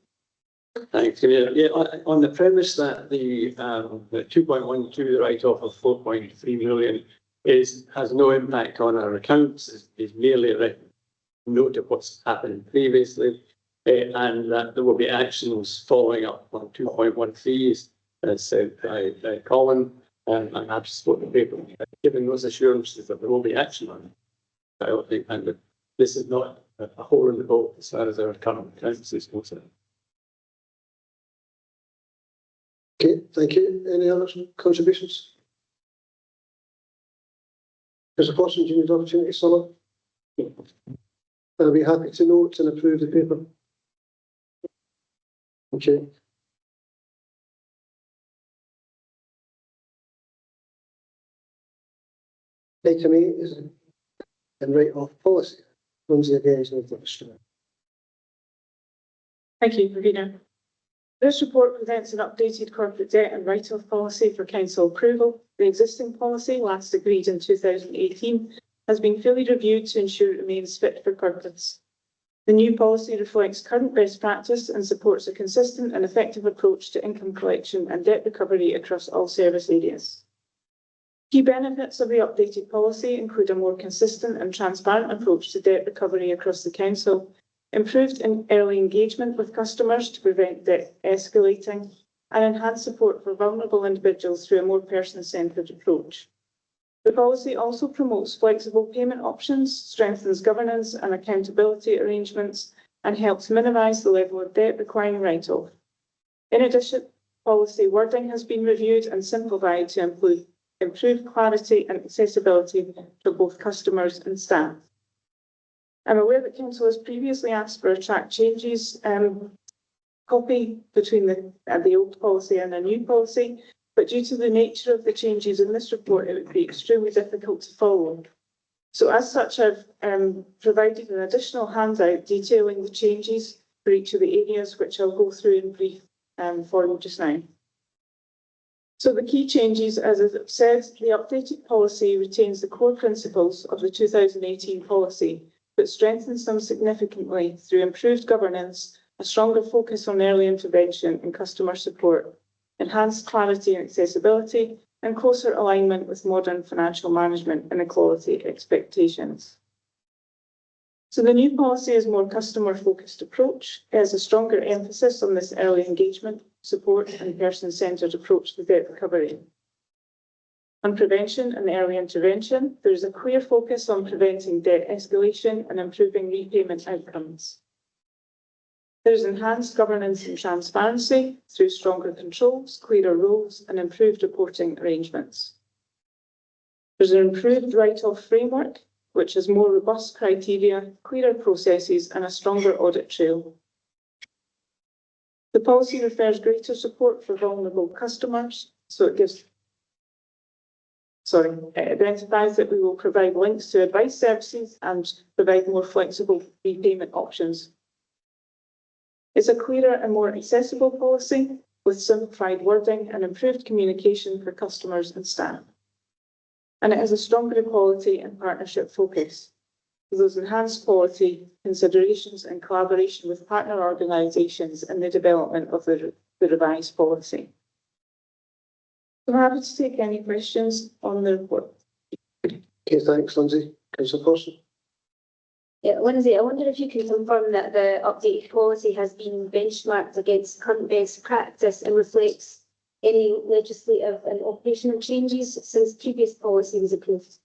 Thanks. Yeah, on the premise that the 2.12 write-off of 4.3 million has no impact on our accounts, is merely a note of what's happened previously, and that there will be actions following up on 2.13, as said by Colin, and I'm happy to support the paper. Given those assurances that there will be action on it, I don't think, and this is not a hole in the boat as far as our current accounts is concerned. Okay, thank you. Any other contributions? Councillor Forson, do you need the opportunity to sum up? I'll be happy to note and approve the paper. Okay. Item 8 is a write-off policy. Lindsay again is not the Thank you, Ravina. This report presents an updated corporate debt and write-off policy for council approval. The existing policy, last agreed in 2018, has been fully reviewed to ensure it remains fit for purpose. The new policy reflects current best practice and supports a consistent and effective approach to income collection and debt recovery across all service areas. Key benefits of the updated policy include a more consistent and transparent approach to debt recovery across the council, improved early engagement with customers to prevent debt escalating, and enhanced support for vulnerable individuals through a more person-centred approach. The policy also promotes flexible payment options, strengthens governance and accountability arrangements, and helps minimise the level of debt requiring write-off. In addition, policy wording has been reviewed and simplified to improve clarity and accessibility for both customers and staff. I'm aware that council has previously asked for a track changes copy between the old policy and the new policy, but due to the nature of the changes in this report, it would be extremely difficult to follow. So as such, I've provided an additional handout detailing the changes for each of the areas, which I'll go through in brief for you just now. So the key changes, as I've said, the updated policy retains the core principles of the 2018 policy, but strengthens them significantly through improved governance, a stronger focus on early intervention and customer support, enhanced clarity and accessibility, and closer alignment with modern financial management and equality expectations. So the new policy is a more customer-focused approach. It has a stronger emphasis on this early engagement, support, and person-centred approach to debt recovery. On prevention and early intervention, there is a clear focus on preventing debt escalation and improving repayment outcomes. There is enhanced governance and transparency through stronger controls, clearer rules, and improved reporting arrangements. There's an improved write-off framework, which has more robust criteria, clearer processes, and a stronger audit trail. The policy refers greater support for vulnerable customers, so it identifies that we will provide links to advice services and provide more flexible repayment options. It's a clearer and more accessible policy with simplified wording and improved communication for customers and staff. And it has a stronger equality and partnership focus. Those enhanced quality considerations and collaboration with partner organisations in the development of the revised policy. So I'm happy to take any questions on the report. Okay, thanks, Lindsay. Councillor Forson. Yeah, Lindsay, I wonder if you can confirm that the updated policy has been benchmarked against current best practice and reflects any legislative and operational changes since previous policy was approved.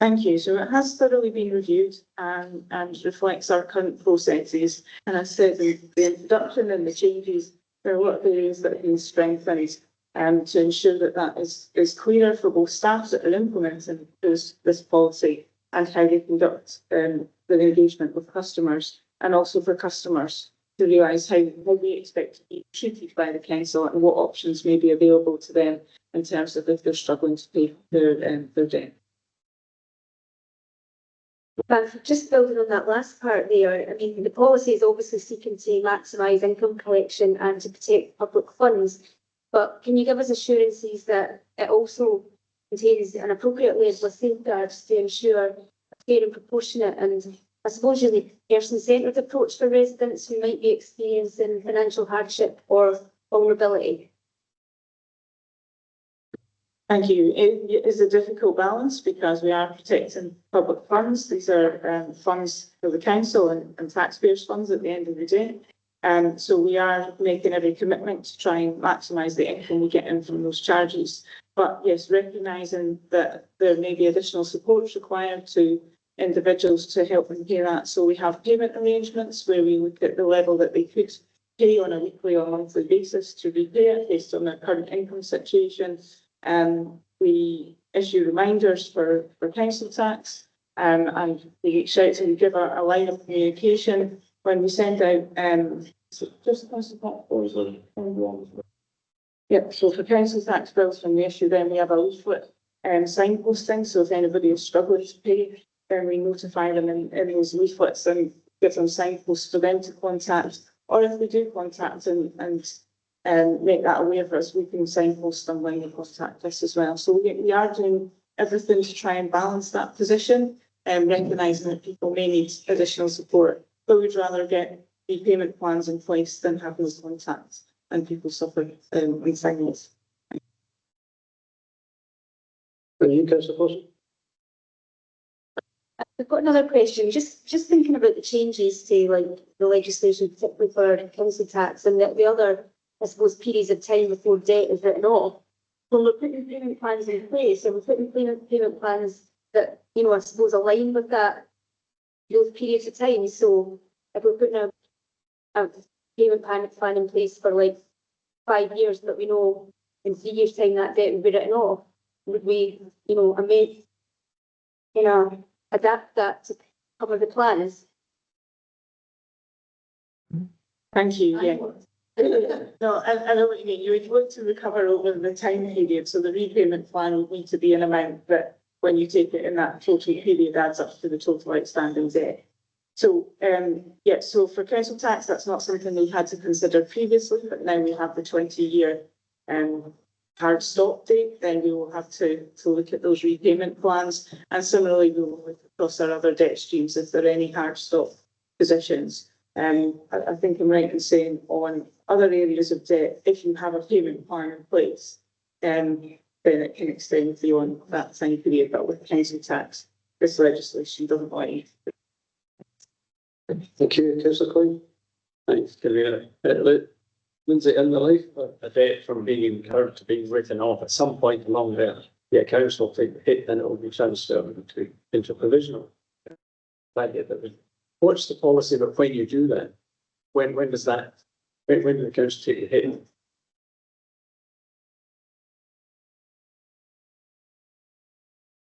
Thank you. So it has thoroughly been reviewed and reflects our current processes. And as I said, in the introduction and the changes, there are a lot of areas that have been strengthened to ensure that that is clearer for both staff that are implementing this policy and how they conduct the engagement with customers, and also for customers to realise how we expect to be treated by the council and what options may be available to them in terms of if they're struggling to pay their debt. Just building on that last part there, I mean, the policy is obviously seeking to maximise income collection and to protect public funds, but can you give us assurances that it also contains an appropriate level of safeguards to ensure a fair and proportionate and, I suppose, really person-centred approach for residents who might be experiencing financial hardship or vulnerability? Thank you. It is a difficult balance because we are protecting public funds. These are funds for the council and taxpayers' funds at the end of the day. So we are making every commitment to try and maximise the income we get in from those charges. But yes, recognising that there may be additional support required to individuals to help them pay that. So we have payment arrangements where we look at the level that they could pay on a weekly or monthly basis to repay it based on their current income situation. We issue reminders for council tax, and we reach out and give a line of communication when we send out just yeah, so for council tax bills, when we issue them, we have a leaflet signposting. So if anybody is struggling to pay, then we notify them in those leaflets and give them signposts for them to contact. Or if they do contact and make that aware for us, we can signpost them when they contact us as well. So we are doing everything to try and balance that position, recognising that people may need additional support, but we'd rather get repayment plans in place than have no contacts and people suffer in silence. And you, Councillor Forson? I've got another question. Just thinking about the changes to like the legislation, particularly for council tax and the other, I suppose, periods of time before debt is written off. When we're putting payment plans in place, and we're putting payment plans that, you know, I suppose align with that, those periods of time. So if we're putting a payment plan in place for like 5 years, but we know in 3 years' time that debt will be written off, would we, you know, amend in a adapt that to cover the plans? Thank you, yeah. No, I know what you mean. You would look to recover over the time period, so the repayment plan would need to be an amount that when you take it in that total period adds up to the total outstanding debt. So, yeah, so for council tax, that's not something we've had to consider previously, but now we have the 20-year hard stop date, then we will have to look at those repayment plans. And similarly, we will look across our other debt streams if there are any hard stop positions. I think I'm right in saying on other areas of debt, if you have a payment plan in place, then it can extend beyond that time period. But with council tax, this legislation doesn't allow you. Thank you, councillor Coyne. Thanks, Convener. Lindsay, in the life, A debt from being incurred to being written off at some point along there, the accounts will take the hit, then it will be transferred into provisional. What's the policy about when you do that? When does that, when do the accounts take the hit?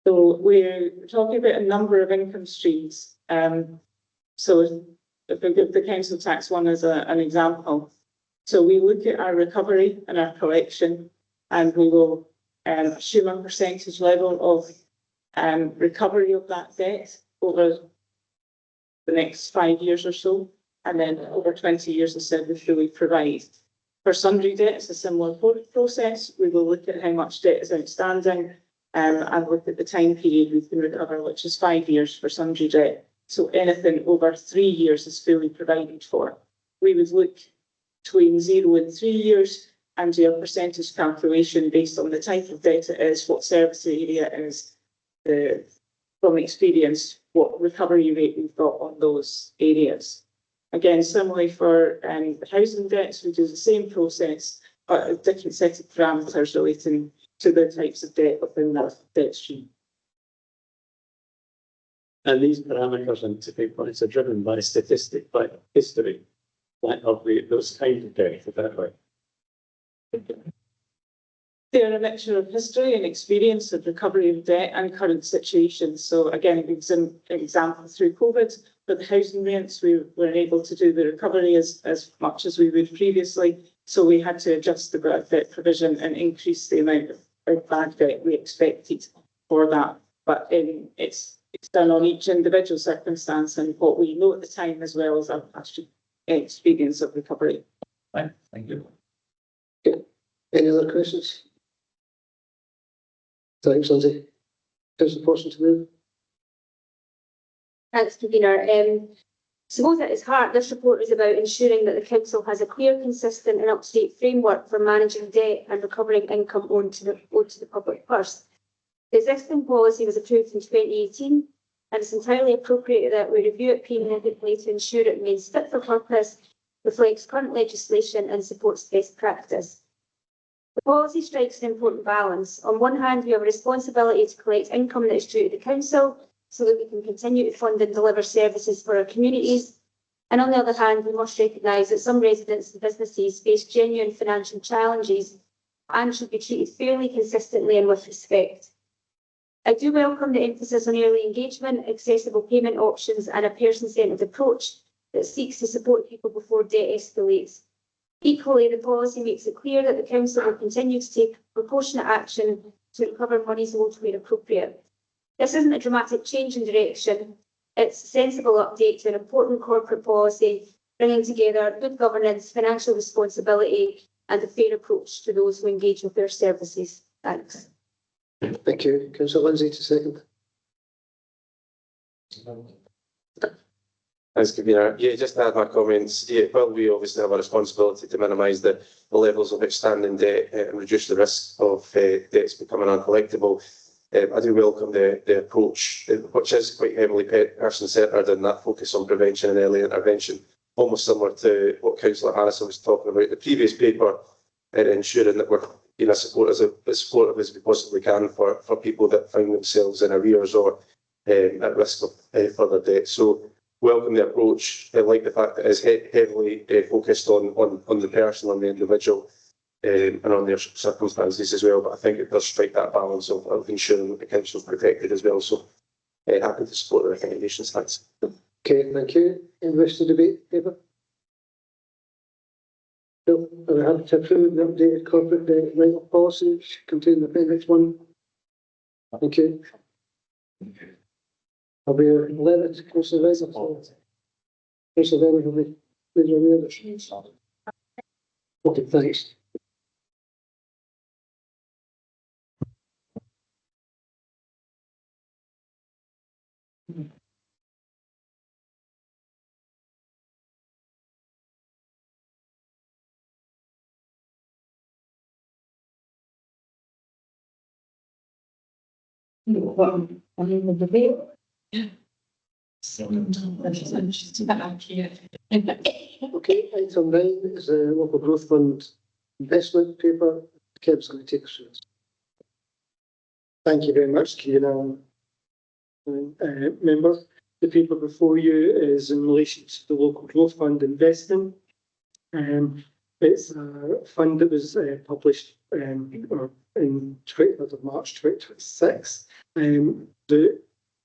So we're talking about a number of income streams. So if we give the council tax one as an example, so we look at our recovery and our collection, and we will assume a percentage level of recovery of that debt over the next 5 years or so, and then over 20 years, as I said, we fully provide. For sundry debt, it's a similar process. We will look at how much debt is outstanding and look at the time period we can recover, which is 5 years for sundry debt. So anything over 3 years is fully provided for. We would look between 0 and 3 years and do a percentage calculation based on the type of debt it is, what service area is, from experience, what recovery rate we've got on those areas. Again, similarly for the housing debts, we do the same process, but a different set of parameters relating to the types of debt within that debt stream. And these parameters and tipping points are driven by statistic, by history, like of those kinds of debt, is that right? They're a mixture of history and experience of recovery of debt and current situations. So again, it's an example through COVID. For the housing rents, we were able to do the recovery as much as we would previously. So we had to adjust the bad debt provision and increase the amount of bad debt we expected for that. But it's done on each individual circumstance and what we know at the time, as well as our past experience of recovery. Fine, thank you. any other questions? Thanks, Lindsay. Councillor Forson to move. Thanks, Convener. Suppose at its heart, this report is about ensuring that the council has a clear, consistent and up-to-date framework for managing debt and recovering income owed to the public purse. The existing policy was approved in 2018, and it's entirely appropriate that we review it periodically to ensure it remains fit for purpose, reflects current legislation and supports best practice. The policy strikes an important balance. On one hand, we have a responsibility to collect income that is due to the council so that we can continue to fund and deliver services for our communities. And on the other hand, we must recognise that some residents and businesses face genuine financial challenges and should be treated fairly, consistently and with respect. I do welcome the emphasis on early engagement, accessible payment options and a person-centred approach that seeks to support people before debt escalates. Equally, the policy makes it clear that the council will continue to take proportionate action to recover monies owed where appropriate. This isn't a dramatic change in direction. It's a sensible update to an important corporate policy, bringing together good governance, financial responsibility, and a fair approach to those who engage with their services. Thanks. Thank you. Councillor Lindsay to second. Thanks, Convener. Yeah, just to add my comments, yeah, well, we obviously have a responsibility to minimise the levels of outstanding debt and reduce the risk of debts becoming uncollectible. I do welcome the approach, which is quite heavily person-centred, and that focus on prevention and early intervention, almost similar to what Councillor Harrison was talking about in the previous paper, and ensuring that we're being as supportive as we possibly can for people that find themselves in arrears or at risk of further debt. So welcome the approach. I like the fact that it's heavily focused on the person, on the individual, and on their circumstances as well. But I think it does strike that balance of ensuring that the council is protected as well. So happy to support the recommendations. Thanks. Okay, thank you. Any wish to debate, paper? No, are we happy to approve the updated corporate debt rental policy which contained the appendix 1? Thank you. Have we let it to Councillor Rice? Councillor Rennie, have we made your way this? Okay, thanks. Okay, item 9 is the local growth fund investment paper. Kev's going to take us through this. Thank you very much, Kieran. Members, the paper before you is in relation to the local growth fund investment. It's a fund that was published or in 23rd of March 2026. That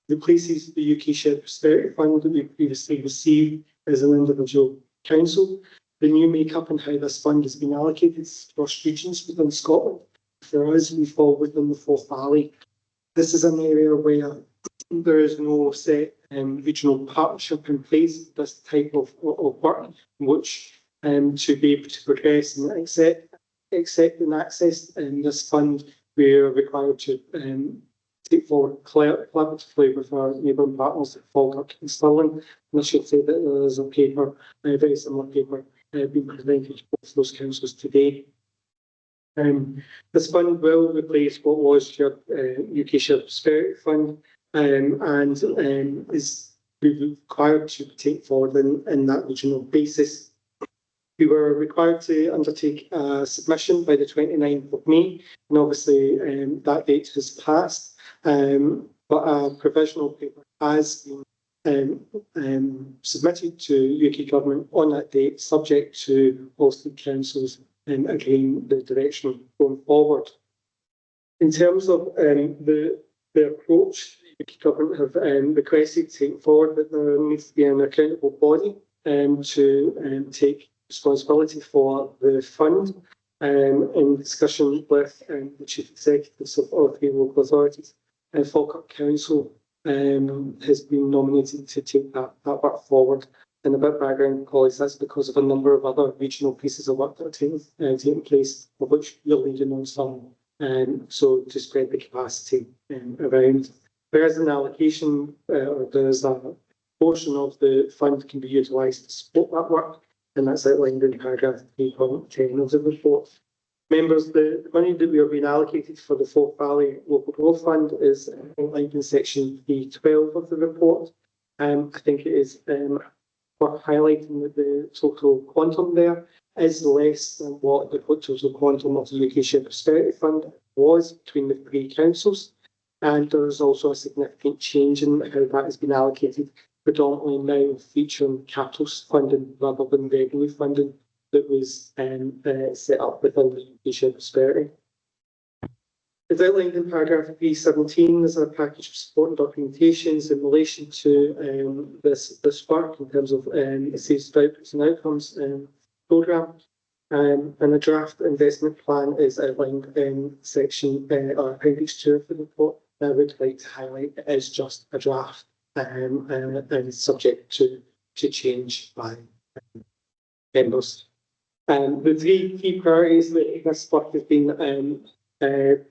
replaces the UK Shared Prosperity Fund that we previously received as an individual council. The new makeup and how this fund has been allocated across regions within Scotland. For us, we fall within the Forth Valley. This is an area where there is no set regional partnership in place, this type of work, which to be able to progress and accept and access this fund, we are required to take forward collaboratively with our neighbouring partners at Falkirk and Stirling. And I should say that there is a paper, a very similar paper, being presented to both those councils today. This fund will replace what was your UK Shared Prosperity Fund and is required to take forward in that regional basis. We were required to undertake a submission by the 29th of May, and obviously that date has passed, but a provisional paper has been submitted to UK Government on that date, subject to Ulster Council's agreeing the direction going forward. In terms of the approach, the UK Government have requested to take forward that there needs to be an accountable body to take responsibility for the fund in discussion with the Chief Executives of all three local authorities. Falkirk Council has been nominated to take that work forward. And a bit of background, colleagues, that's because of a number of other regional pieces of work that are taking place, of which you're leading on some. So to spread the capacity around. There is an allocation, or there's a portion of the fund can be utilised to support that work, and that's outlined in paragraph 3.10 of the report. Members, the money that we are being allocated for the Forth Valley Local Growth Fund is outlined in section 312 of the report. I think it is worth highlighting that the total quantum there is less than what the total quantum of the UK Shared Prosperity Fund was between the three councils. And there is also a significant change in how that has been allocated, predominantly now featuring capital funding rather than revenue funding that was set up within the UK Shared Prosperity. As outlined in paragraph 317, there's a package of support and documentations in relation to this work in terms of assessed outputs and outcomes programme. And a draft investment plan is outlined in section or appendix 2 of the report. I would like to highlight it is just a draft and subject to change by members. The three key priorities that this work has been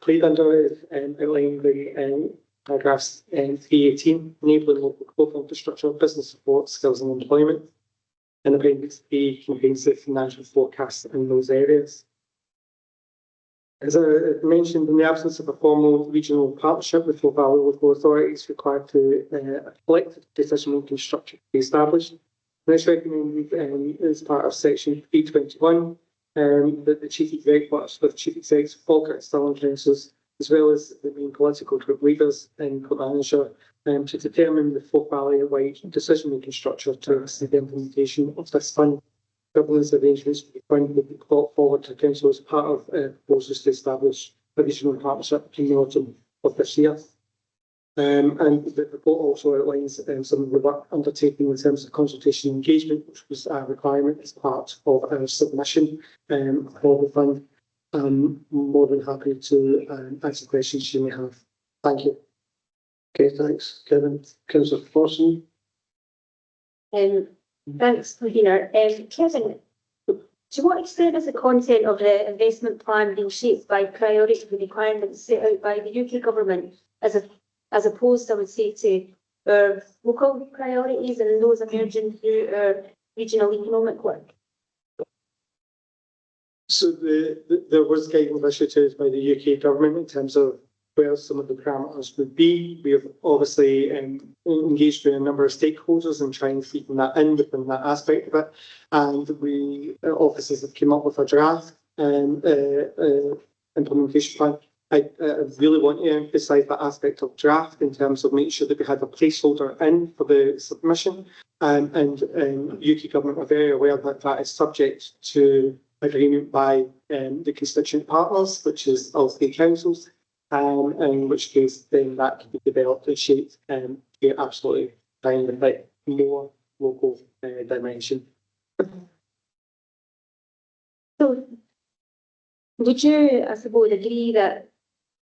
played under is outlining the paragraphs 318, enabling local growth infrastructure, business support, skills and employment. And appendix B contains the financial forecast in those areas. As I mentioned, in the absence of a formal regional partnership with Forth Valley local authorities required to a collective decision-making structure to be established. And it's recommended as part of section 321 that the Chief Executive works with Chief Executive of Falkirk and Stirling Councils, as well as the main political group leaders in Clackmannanshire, to determine the Forth Valley-wide decision-making structure to assist the implementation of this fund. Governance arrangements for the fund will be brought forward to Council as part of proposals to establish a regional partnership in the autumn of this year. And the report also outlines some of the work undertaken in terms of consultation and engagement, which was a requirement as part of our submission for the fund. I'm more than happy to answer questions you may have. Thank you. Okay, thanks, Kevin. Councillor Forson. Thanks, Convener. Kevin, to what extent is the content of the investment plan being shaped by priority requirements set out by the UK government as opposed, I would say, to our local priorities and those emerging through our regional economic work? So there was guidance issued by the UK government in terms of where some of the parameters would be. We have obviously engaged with a number of stakeholders and trying to feed that in within that aspect of it. And we officers have come up with a draft implementation plan. I really want to emphasise that aspect of draft in terms of making sure that we had a placeholder in for the submission. And UK government are very aware that that is subject to agreement by the constituent partners, which is all state councils. In which case, then that can be developed and shaped to get absolutely trying to like more local dimension. So, would you, I suppose, agree that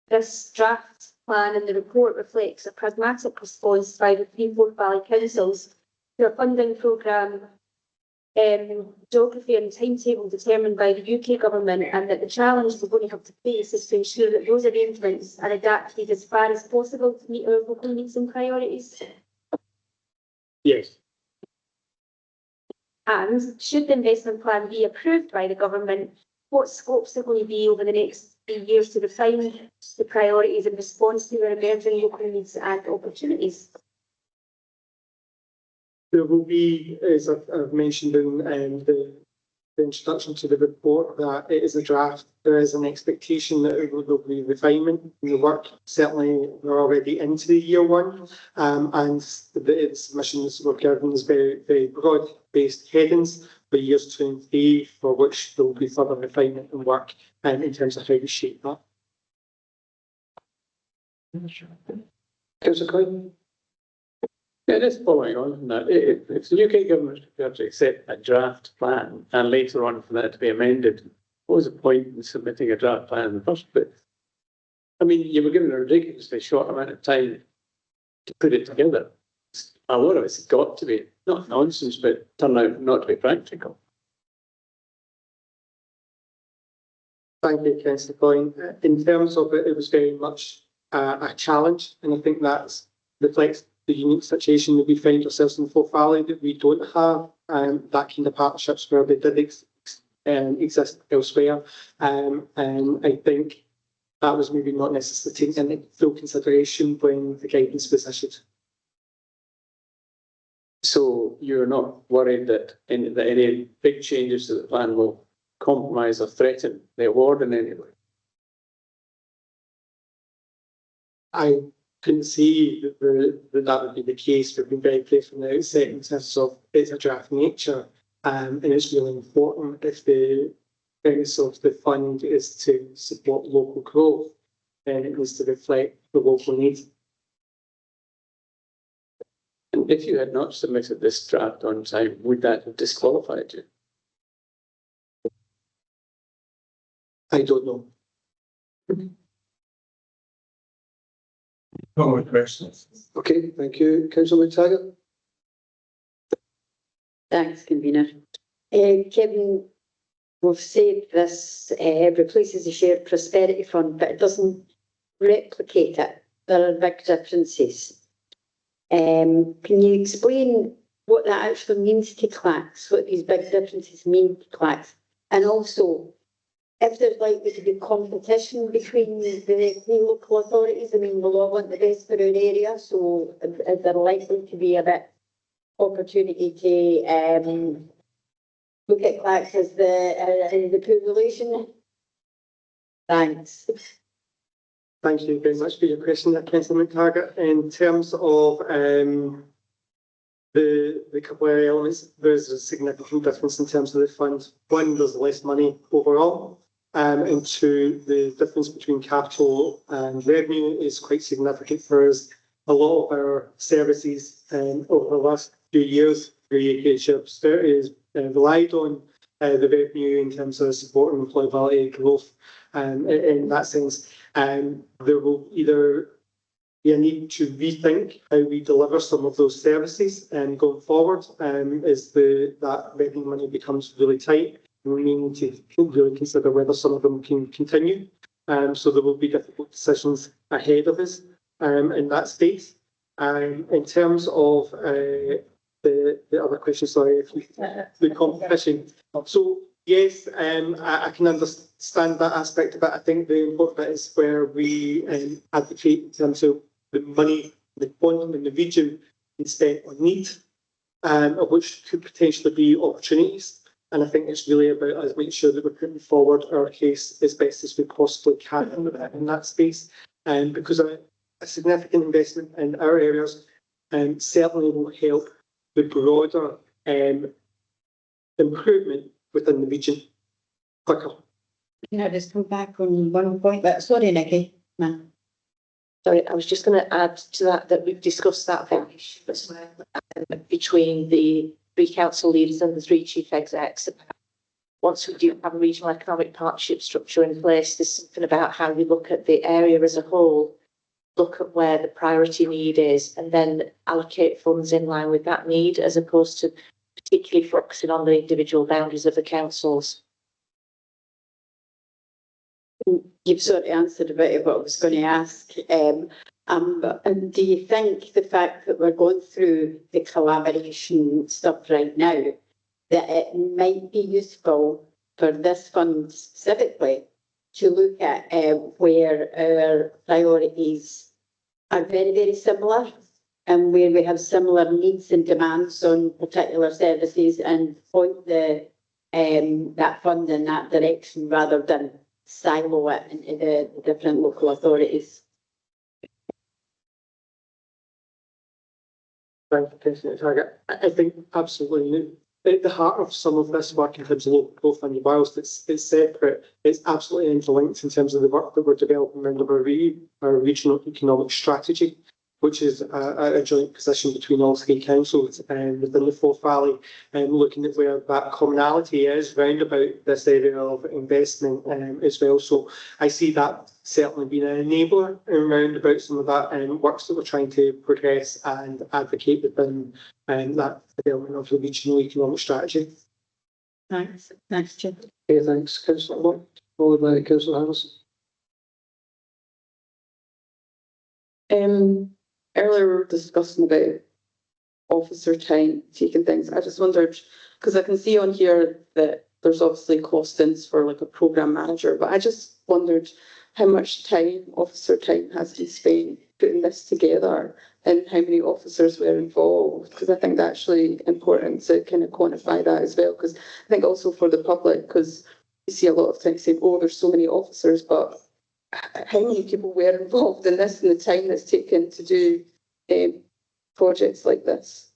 this draft plan and the report reflects a pragmatic response by the three Forth Valley councils to a funding programme, geography and timetable determined by the UK government, and that the challenge we're going to have to face is to ensure that those arrangements are adapted as far as possible to meet our local needs and priorities? Yes. And should the investment plan be approved by the government, what scopes are going to be over the next 3 years to refine the priorities in response to our emerging local needs and opportunities? There will be, as I've mentioned in the introduction to the report, that it is a draft. There is an expectation that there will be refinement in the work. Certainly, we're already into the year one, and the submissions were given as very, very broad-based headings for years 2 and 3, for which there will be further refinement and work in terms of how we shape that. Councillor Coyne. Yeah, just following on from that, if the UK government is prepared to accept a draft plan and later on for that to be amended, what was the point in submitting a draft plan in the first place? I mean, you were given a ridiculously short amount of time to put it together. A lot of it's got to be, not nonsense, but turn out not to be practical. Thank you, Councillor Coyne. In terms of it, it was very much a challenge, and I think that reflects the unique situation that we find ourselves in the Forth Valley, that we don't have that kind of partnerships where they did exist elsewhere. And I think that was maybe not necessarily taken into full consideration when the guidance was issued. So you're not worried that any big changes to the plan will compromise or threaten the award in any way? I couldn't see that would be the case. We've been very clear from the outset in terms of it's a draft nature, and it's really important if the premise of the fund is to support local growth, then it needs to reflect the local needs. And if you had not submitted this draft on time, would that have disqualified you? I don't know. No more questions. Okay, thank you. Councillor McTaggart. Thanks, convener. Kevin, we've said this replaces the shared prosperity fund, but it doesn't replicate it. There are big differences. Can you explain what that actually means to Clacks, what these big differences mean to Clacks? And also, if there's likely to be competition between the three local authorities, I mean, we'll all want the best for our area, so is there likely to be a bit opportunity to look at Clacks as the poor relation? Thanks. Thank you very much for your question, Councillor McTaggart. In terms of the couple of elements, there's a significant difference in terms of the funds. One, there's less money overall. And two, the difference between capital and revenue is quite significant for us. a lot of our services over the last few years for UK Ships is relied on the revenue in terms of supporting employability growth. In that sense, there will either be a need to rethink how we deliver some of those services going forward as that revenue money becomes really tight. We need to really consider whether some of them can continue. So there will be difficult decisions ahead of us in that space. In terms of the other question, sorry, the competition. So yes, I can understand that aspect of it. I think the important bit is where we advocate in terms of the money, the quantum in the region is spent on need, of which could potentially be opportunities. And I think it's really about us making sure that we're putting forward our case as best as we possibly can in that space. Because a significant investment in our areas certainly will help the broader improvement within the region quicker. Can I just come back on one point? But sorry, Nikki. Man. Sorry, I was just going to add to that we've discussed that very issue as well between the 3 council leaders and the 3 chief execs. Once we do have a regional economic partnership structure in place, there's something about how we look at the area as a whole, look at where the priority need is, and then allocate funds in line with that need, as opposed to particularly focusing on the individual boundaries of the councils. You've sort of answered a bit of what I was going to ask. And do you think the fact that we're going through the collaboration stuff right now, that it might be useful for this fund specifically to look at where our priorities are very, very similar and where we have similar needs and demands on particular services and point that fund in that direction rather than silo it into the different local authorities? I think absolutely. At the heart of some of this work in terms of local growth and whilst it's separate, it's absolutely interlinked in terms of the work that we're developing around our regional economic strategy, which is a joint position between all 3 councils within the Forth Valley, and looking at where that commonality is round about this area of investment as well. So I see that certainly being an enabler around about some of that works that we're trying to progress and advocate within that development of the regional economic strategy. Thanks. Thanks, Jim. Okay, thanks, Councillor Watt, followed by Councillor Harrison. Earlier we were discussing about officer time taking things. I just wondered, because I can see on here that there's obviously costings for like a program manager, but I just wondered how much time, officer time, has been spent putting this together and how many officers were involved, because I think that's actually important to kind of quantify that as well, because I think also for the public, because you see a lot of things saying, oh, there's so many officers, but how many people were involved in this and the time that's taken to do projects like this?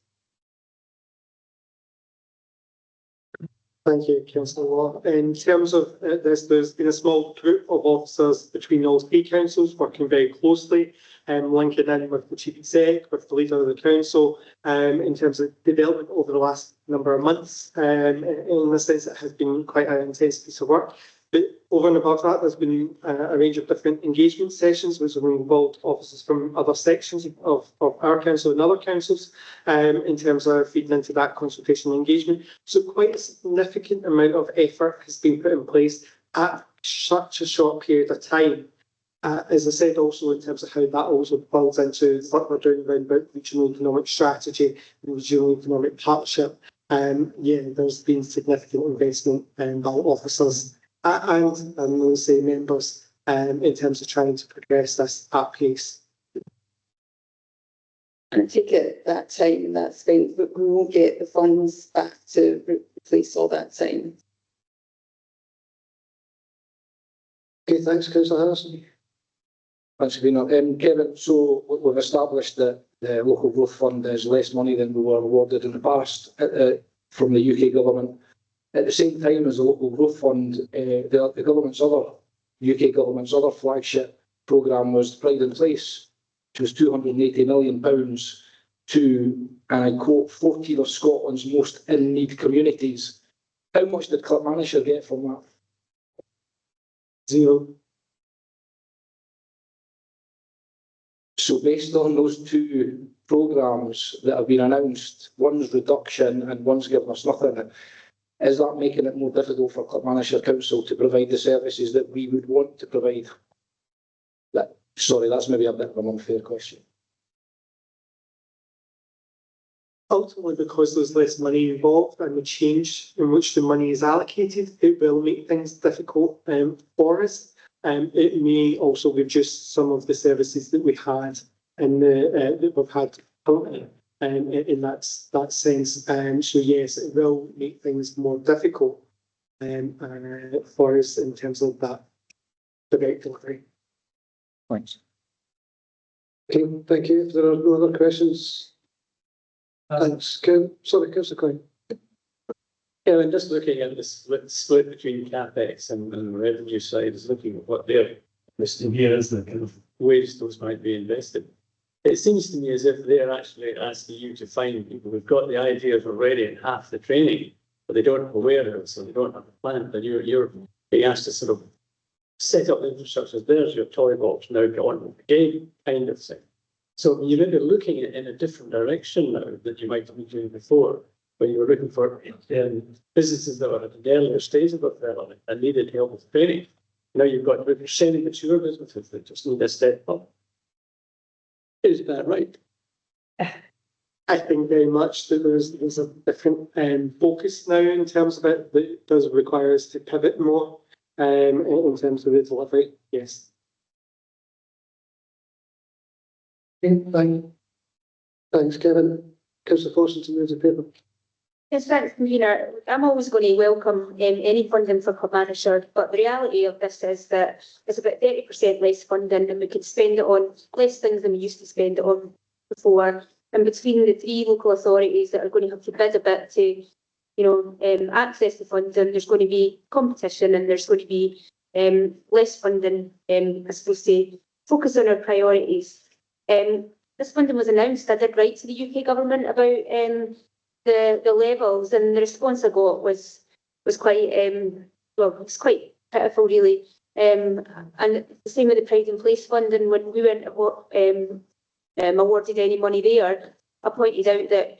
Thank you, Councillor Law. In terms of this, there's been a small group of officers between all 3 councils working very closely and linking in with the chief exec, with the leader of the council, in terms of development over the last number of months. In this sense, it has been quite an intense piece of work. But over and above that, there's been a range of different engagement sessions which have involved officers from other sections of our council and other councils in terms of feeding into that consultation and engagement. So quite a significant amount of effort has been put in place at such a short period of time. As I said, also in terms of how that also builds into what we're doing around about regional economic strategy and regional economic partnership. There's been significant investment by officers and those same members in terms of trying to progress this at pace. And I take it that time and that spent, but we won't get the funds back to replace all that time. Okay, thanks, Councillor Harrison. Thanks, Kevin, so we've established that the Local Growth Fund is less money than we were awarded in the past from the UK government. At the same time as the Local Growth Fund, the UK government's other flagship programme was Pride in Place, which was £280 million to, and I quote, 14 of Scotland's most in-need communities. How much did Clackmannanshire get from that? Zero. So based on those two programmes that have been announced, one's reduction and one's giving us nothing, is that making it more difficult for Clackmannanshire Council to provide the services that we would want to provide? Sorry, that's maybe a bit of an unfair question. Ultimately, because there's less money involved and the change in which the money is allocated, it will make things difficult for us. It may also reduce some of the services that we had in the that we've had currently in that sense. So yes, it will make things more difficult for us in terms of that direct delivery. Thanks. Okay, thank you. If there are no other questions, thanks. Sorry, Councillor Coyne. Yeah, and just looking at the split between CapEx and the revenue side, is looking at what they're listing here as the kind of ways those might be invested. It seems to me as if they're actually asking you to find people who've got the ideas already and half the training, but they don't have a warehouse, so they don't have a plant. And you're being asked to sort of set up the infrastructure. There's your toy box, now get on with the game kind of thing. So you may be looking at in a different direction now that you might have been doing before, when you were looking for businesses that were at an earlier stage of development and needed help with training. Now you've got semi-mature businesses that just need a step up. Is that right? I think very much that there's a different focus now in terms of it that does require us to pivot more in terms of the delivery. Yes. Okay, thanks, Kevin. Councillor Forson to move the paper. Yes, thanks, Convener. I'm always going to welcome any funding for Clackmannanshire, but the reality of this is that it's about 30% less funding and we could spend it on less things than we used to spend it on before. And between the three local authorities that are going to have to bid a bit to, access the funding, there's going to be competition and there's going to be less funding, I suppose, to focus on our priorities. This funding was announced. I did write to the UK government about the levels, and the response I got was quite it's quite pitiful really. And the same with the Pride in Place funding. When we weren't awarded any money there, I pointed out that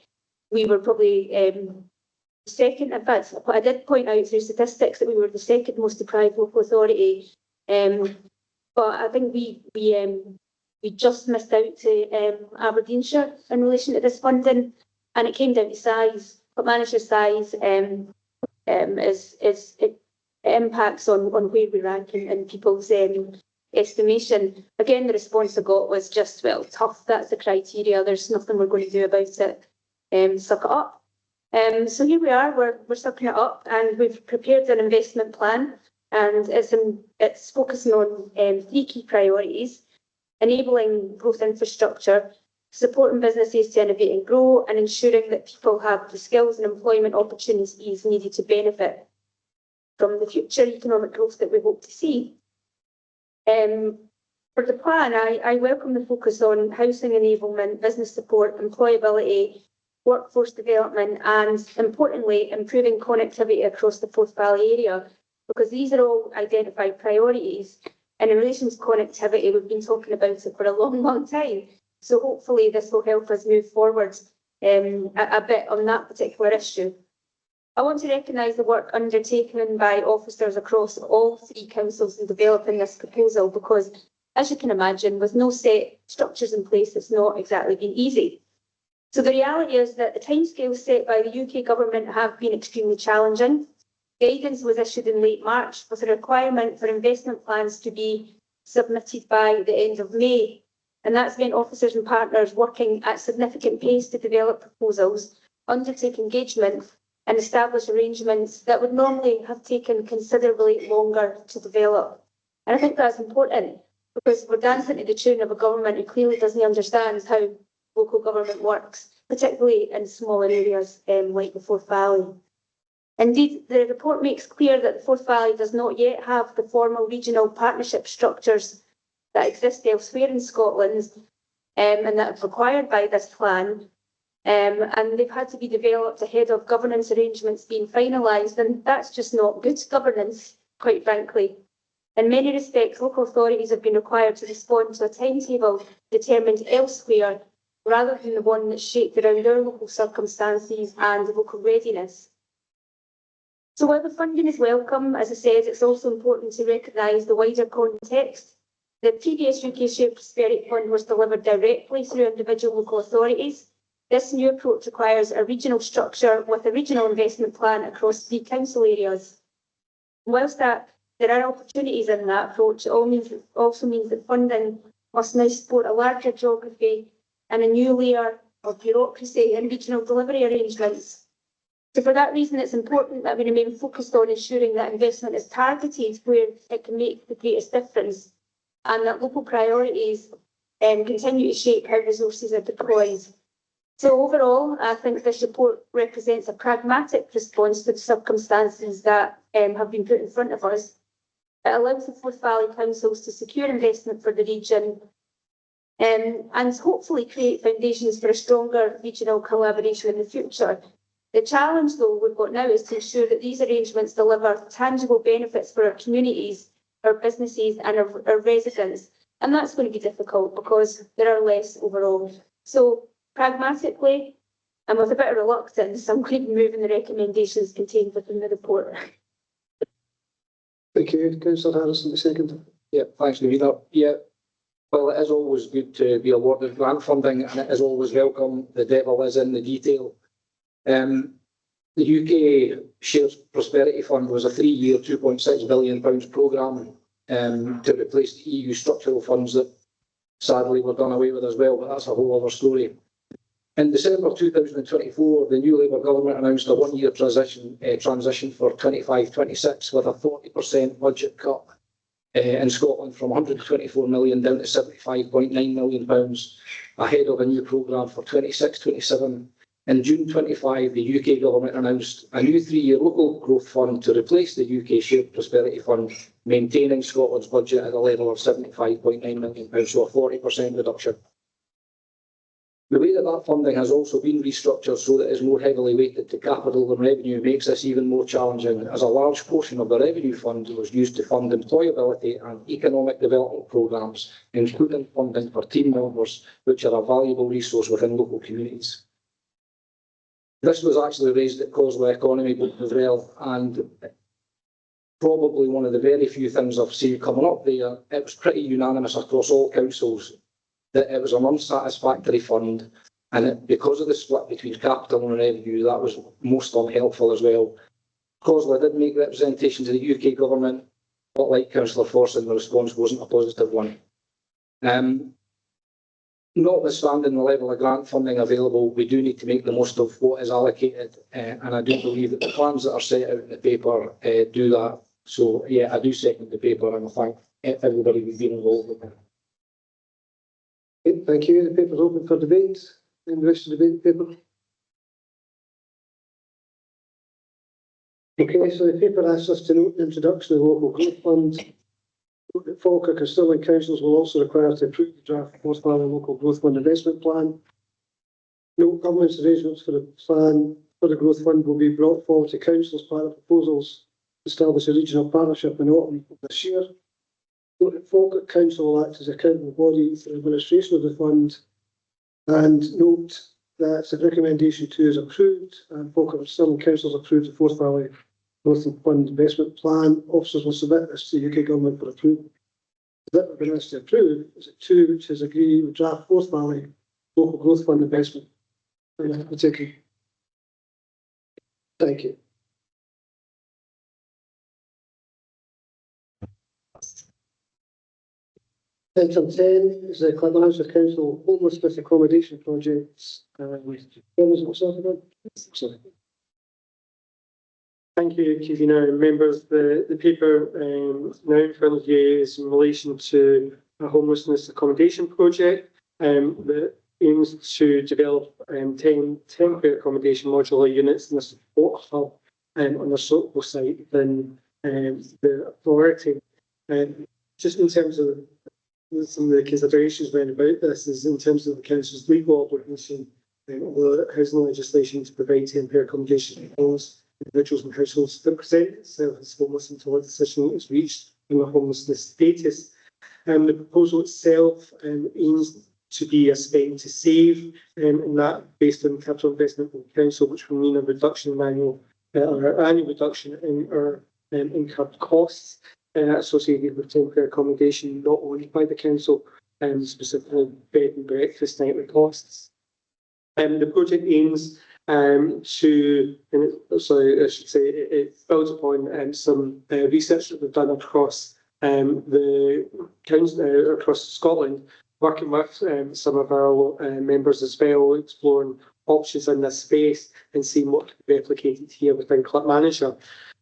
we were probably second. In fact, I did point out through statistics that we were the second most deprived local authority. But I think we just missed out to Aberdeenshire in relation to this funding. And it came down to size. Clackmannanshire's size it impacts on where we rank in people's estimation. Again, the response I got was just, well, tough. That's the criteria. There's nothing we're going to do about it. Suck it up. So here we are. We're sucking it up, and we've prepared an investment plan, and it's focusing on three key priorities: enabling growth infrastructure, supporting businesses to innovate and grow, and ensuring that people have the skills and employment opportunities needed to benefit from the future economic growth that we hope to see. For the plan, I welcome the focus on housing enablement, business support, employability, workforce development, and importantly, improving connectivity across the Forth Valley area, because these are all identified priorities. And in relation to connectivity, we've been talking about it for a long, long time. So hopefully this will help us move forward a bit on that particular issue. I want to recognise the work undertaken by officers across all three councils in developing this proposal, because, as you can imagine, with no set structures in place, it's not exactly been easy. So the reality is that the timescales set by the UK government have been extremely challenging. Guidance was issued in late March with a requirement for investment plans to be submitted by the end of May. And that's meant officers and partners working at significant pace to develop proposals, undertake engagement, and establish arrangements that would normally have taken considerably longer to develop. And I think that's important, because we're dancing to the tune of a government who clearly doesn't understand how local government works, particularly in smaller areas like the Forth Valley. Indeed, the report makes clear that the Forth Valley does not yet have the formal regional partnership structures that exist elsewhere in Scotland, and that are required by this plan. And they've had to be developed ahead of governance arrangements being finalised, and that's just not good governance, quite frankly. In many respects, local authorities have been required to respond to a timetable determined elsewhere, rather than the one that's shaped around their local circumstances and local readiness. So while the funding is welcome, as I said, it's also important to recognise the wider context. The previous UK Shared Prosperity Fund was delivered directly through individual local authorities. This new approach requires a regional structure with a regional investment plan across 3 council areas. Whilst there are opportunities in that approach, it also means that funding must now support a larger geography and a new layer of bureaucracy in regional delivery arrangements. So for that reason, it's important that we remain focused on ensuring that investment is targeted where it can make the greatest difference, and that local priorities continue to shape how resources are deployed. So overall, I think this report represents a pragmatic response to the circumstances that have been put in front of us. It allows the Forth Valley councils to secure investment for the region and hopefully create foundations for a stronger regional collaboration in the future. The challenge, though, we've got now is to ensure that these arrangements deliver tangible benefits for our communities, our businesses and our residents. And that's going to be difficult because there are less overall. So pragmatically, and with a bit of reluctance, I'm going to be moving the recommendations contained within the report. Thank you, Councillor Harrison, the second. Yeah, thanks, Davina. Yeah, well, it is always good to be awarded grant funding, and it is always welcome. The devil is in the detail. The UK Shared Prosperity Fund was a 3-year, £2.6 billion programme to replace the EU structural funds that sadly were done away with as well, but that's a whole other story. In December 2024, the new Labour government announced a 1-year transition for 25-26 with a 40% budget cut in Scotland from £124 million down to £75.9 million ahead of a new programme for 26-27. In June 25, the UK government announced a new 3-year local growth fund to replace the UK Shared Prosperity Fund, maintaining Scotland's budget at a level of £75.9 million, so a 40% reduction. The way that funding has also been restructured so that it is more heavily weighted to capital than revenue makes this even more challenging, as a large portion of the revenue fund was used to fund employability and economic development programmes, including funding for team members, which are a valuable resource within local communities. This was actually raised at Causeway Economy Board as well, and probably one of the very few things I've seen coming up there. It was pretty unanimous across all councils that it was an unsatisfactory fund, and because of the split between capital and revenue, that was most unhelpful as well. Causeway did make representation to the UK government, but like Councillor Forson, the response wasn't a positive one. Notwithstanding the level of grant funding available, we do need to make the most of what is allocated, and I do believe that the plans that are set out in the paper do that. So yeah, I do second the paper, and I thank everybody who's been involved with it. Okay, thank you. The paper is open for debate. Anyone wish to debate the paper? Okay, so the paper asks us to note the introduction of the local growth fund. Falkirk and Stirling councils will also require to approve the draft Forth Valley Local Growth Fund investment plan. Note government's arrangements for the plan for the growth fund will be brought forward to council as part of proposals to establish a regional partnership in autumn of this year. Note that Falkirk Council will act as accountable body for the administration of the fund, and note that if recommendation 2 is approved and Falkirk and Stirling councils approve the Forth Valley Growth Fund investment plan, officers will submit this to the UK government for approval. That we're going to approve is it 2, which is agree with draft Forth Valley Local Growth Fund investment. Thank you. Item 10 is the Clackmannanshire Council homelessness accommodation projects. Thank you, Kevina and members. The paper now in front of you is in relation to a homelessness accommodation project that aims to develop 10 temporary accommodation modular units in a support hub on a suitable site within the authority. Just in terms of some of the considerations when about this is in terms of the council's legal obligation the housing legislation to provide temporary accommodation for homeless individuals and households that present itself as homeless until a decision is reached on the homelessness status. The proposal itself aims to be a spend to save, and that based on capital investment from the council, which will mean a reduction in annual reduction in our incurred costs associated with temporary accommodation not owned by the council, specifically bed and breakfast nightly costs. The project aims to, sorry, I should say, it builds upon some research that we've done across the council across Scotland, working with some of our members as well, exploring options in this space and seeing what can be replicated here within Clackmannanshire.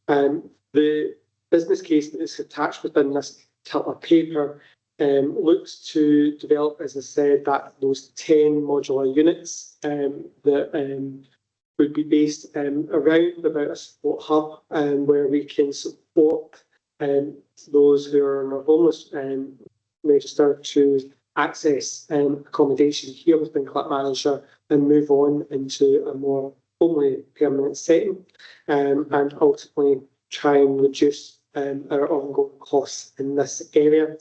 The business case that is attached within this particular paper looks to develop, as I said, that those 10 modular units that would be based around about a support hub where we can support those who are on a homeless register to access accommodation here within Clackmannanshire and move on into a more homely permanent setting and ultimately try and reduce our ongoing costs in this area.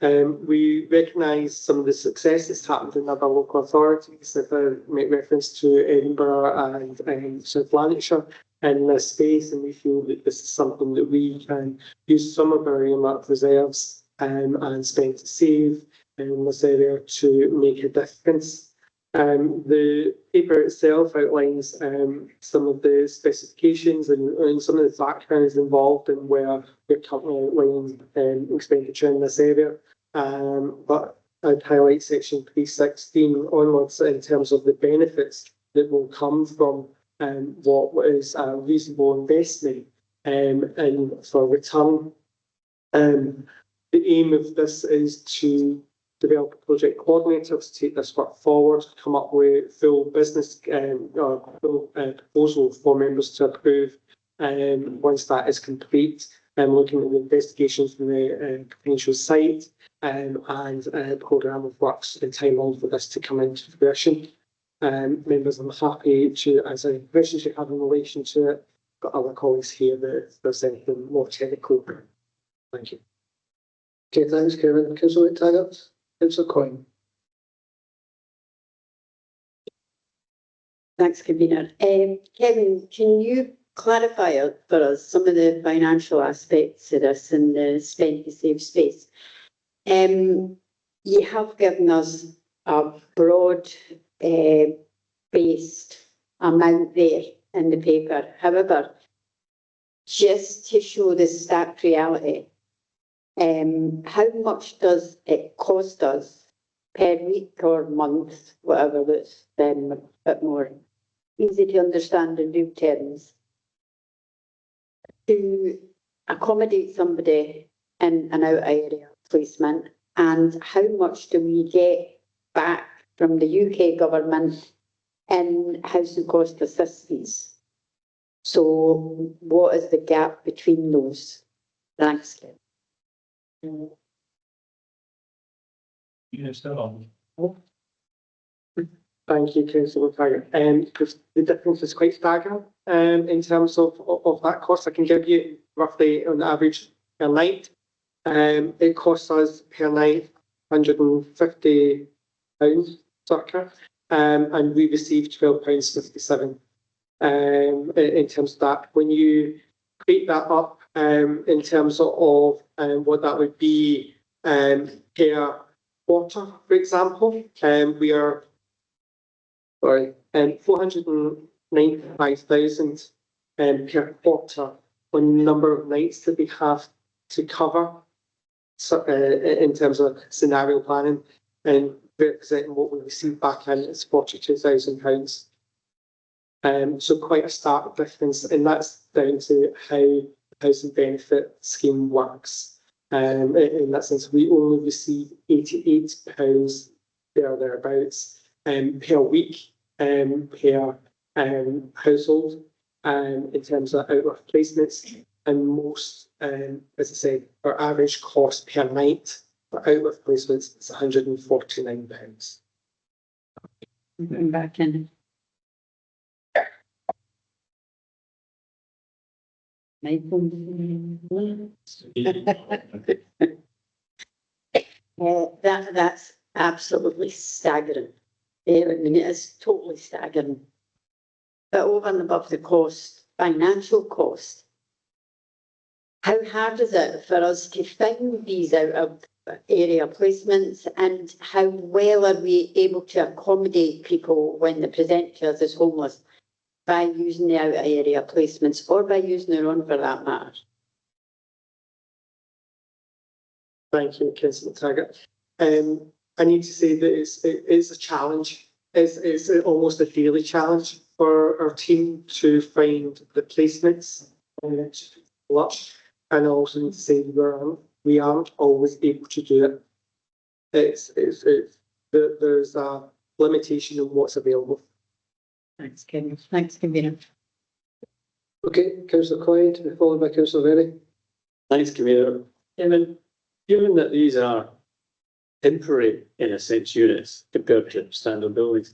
We recognise some of the success that's happened in other local authorities. If I make reference to Edinburgh and South Lanarkshire in this space, and we feel that this is something that we can use some of our earmarked reserves and spend to save in this area to make a difference. The paper itself outlines some of the specifications and some of the backgrounds involved in where we're currently outlining expenditure in this area. But I'd highlight section 316 onwards in terms of the benefits that will come from what is a reasonable investment and for return. The aim of this is to develop a project coordinator to take this work forward, come up with full business or full proposal for members to approve. Once that is complete, looking at the investigations from the potential site and a programme of works and timeline for this to come into fruition. Members, I'm happy to answer any questions you have in relation to it. Got other colleagues here that if there's anything more technical. Thank you. Okay, thanks, Kevin. Councillor Taggart, Councillor Coyne. Thanks, convener. Kevin, can you clarify for us some of the financial aspects of this in the spend to save space? You have given us a broad based amount there in the paper. However, just to show the stacked reality, how much does it cost us per week or month, whatever that's a bit more easy to understand in real terms, to accommodate somebody in an out area placement, and how much do we get back from the UK government in housing cost assistance? So what is the gap between those? Thanks. You still on. Thank you, Councillor Taggart. Because the difference is quite staggering in terms of that cost. I can give you roughly on average per night. It costs us per night £150 circa, and we receive £12.57 in terms of that. When you break that up in terms of what that would be per quarter, for example, we are 495,000 per quarter on the number of nights that we have to cover. So, in terms of scenario planning, and representing what we receive back in is £42,000. So quite a stark difference, and that's down to how the housing benefit scheme works. In that sense, we only receive £88 thereabouts per week per household in terms of out-of placements, and most, as I said, our average cost per night For outlet placements, it's £149. Going back in. That's absolutely staggering. I mean, it is totally staggering. But over and above the cost, financial cost, how hard is it for us to find these out of area placements, and how well are we able to accommodate people when they present to us as homeless by using the out of area placements or by using their own for that matter? Thank you, Councillor Taggart. I need to say that it's a challenge. It's almost a daily challenge for our team to find the placements and I also need to say we aren't always able to do it. There's a limitation on what's available. Thanks, Kevin. Thanks, Convener. Okay, Councillor Coyne, to be followed by Councillor Berry. Thanks, Commissioner. Given that these are temporary, in a sense, units compared to standard buildings,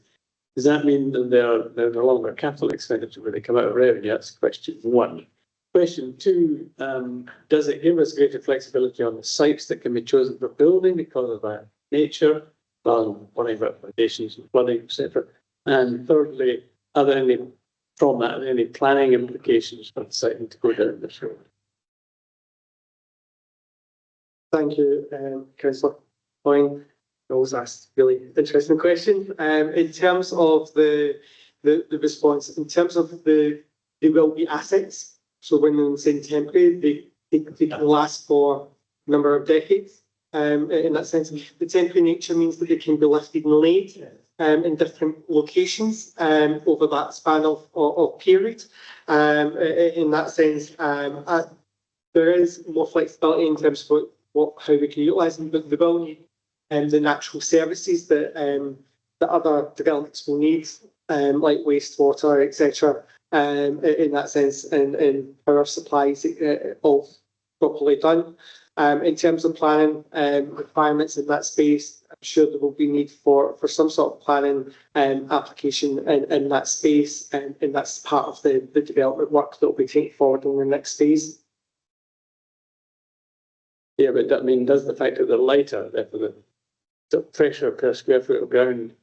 does that mean that they're no longer capital expenditure where they come out of revenue? That's question one. Question two, does it give us greater flexibility on the sites that can be chosen for building because of that nature, rather than worrying about foundations and flooding, etc.? And thirdly, are there any planning implications for deciding to go down this road? Thank you, Councillor Coyne. I always ask really interesting questions. In terms of the response, in terms of they will be assets. So when they're saying temporary, they can last for a number of decades. In that sense, the temporary nature means that they can be lifted and laid in different locations over that span of period. In that sense, there is more flexibility in terms of how we can utilise them, but they will need the natural services that other developments will need, like wastewater, etc. In that sense, and power supplies all properly done. In terms of planning requirements in that space, I'm sure there will be need for some sort of planning application in that space, and that's part of the development work that will be taken forward in the next phase. Yeah, but that does the fact that they're lighter, therefore the pressure per square foot of ground,